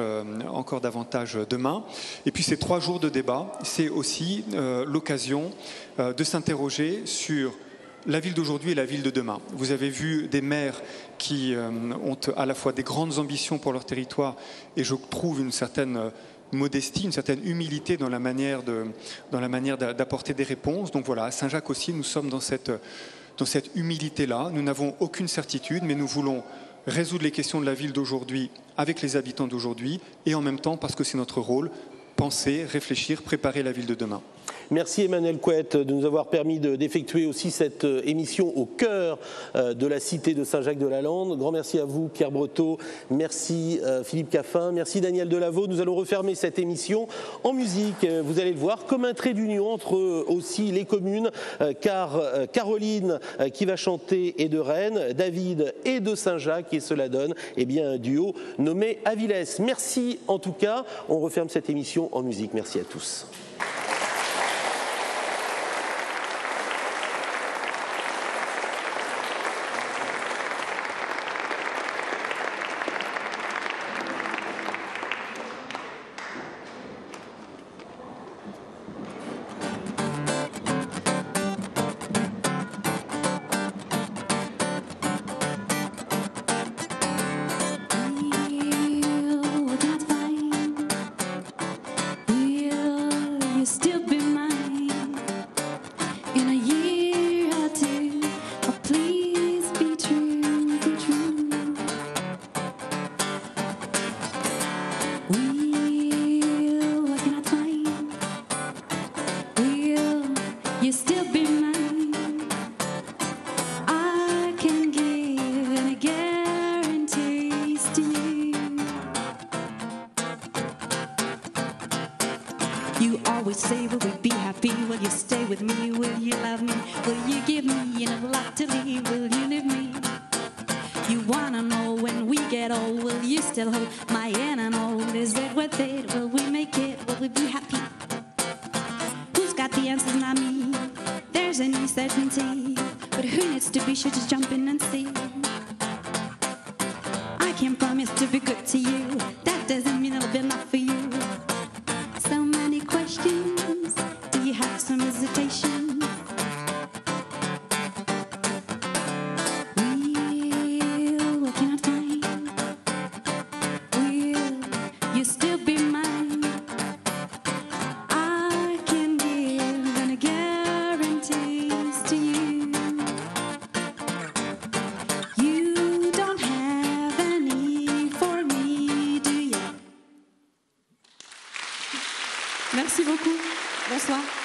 demain. Et puis ces 3 jours de débat, c'est aussi l'occasion de s'interroger sur la ville d'aujourd'hui et la ville de demain. Vous avez vu des maires qui ont à la fois des grandes ambitions pour leur territoire et je trouve une certaine modestie, une certaine humilité dans la manière d'apporter des réponses. Donc voilà, à Saint-Jacques aussi, nous sommes dans cette humilité-là. Nous n'avons aucune certitude, mais nous voulons résoudre les questions de la ville d'aujourd'hui avec les habitants d'aujourd'hui et en même temps, parce que c'est notre rôle, penser, réfléchir, préparer la ville de demain. Merci Emmanuel Couette de nous avoir permis d'effectuer aussi cette émission au cœur de la cité de Saint-Jacques-de-la-Lande. Grand merci à vous Pierre Breteau, merci Philippe Caffin, merci Daniel Delaveau. Nous allons refermer cette émission en musique, vous allez le voir, comme un trait d'union entre aussi les communes, car Caroline qui va chanter est de Rennes, David est de Saint-Jacques et cela donne un duo nommé Avilés. Merci en tout cas, on referme cette émission en musique. Merci à tous. say, will we be happy? Will you stay with me? Will you love me? Will you give me enough love to leave? Will you leave me? You wanna know when we get old, will you still hold my hand and hold? Is it worth it? Will we make it? Will we be happy? Who's got the answers? Not me. There's any certainty, but who needs to be sure? Just jump in and see. I can't promise to be good to you. That doesn't mean I'll be enough for you. So many questions. Do you have some hesitation? You still be mine. I can give any guarantees to you. You don't have any for me, do you? Merci beaucoup. Bonsoir.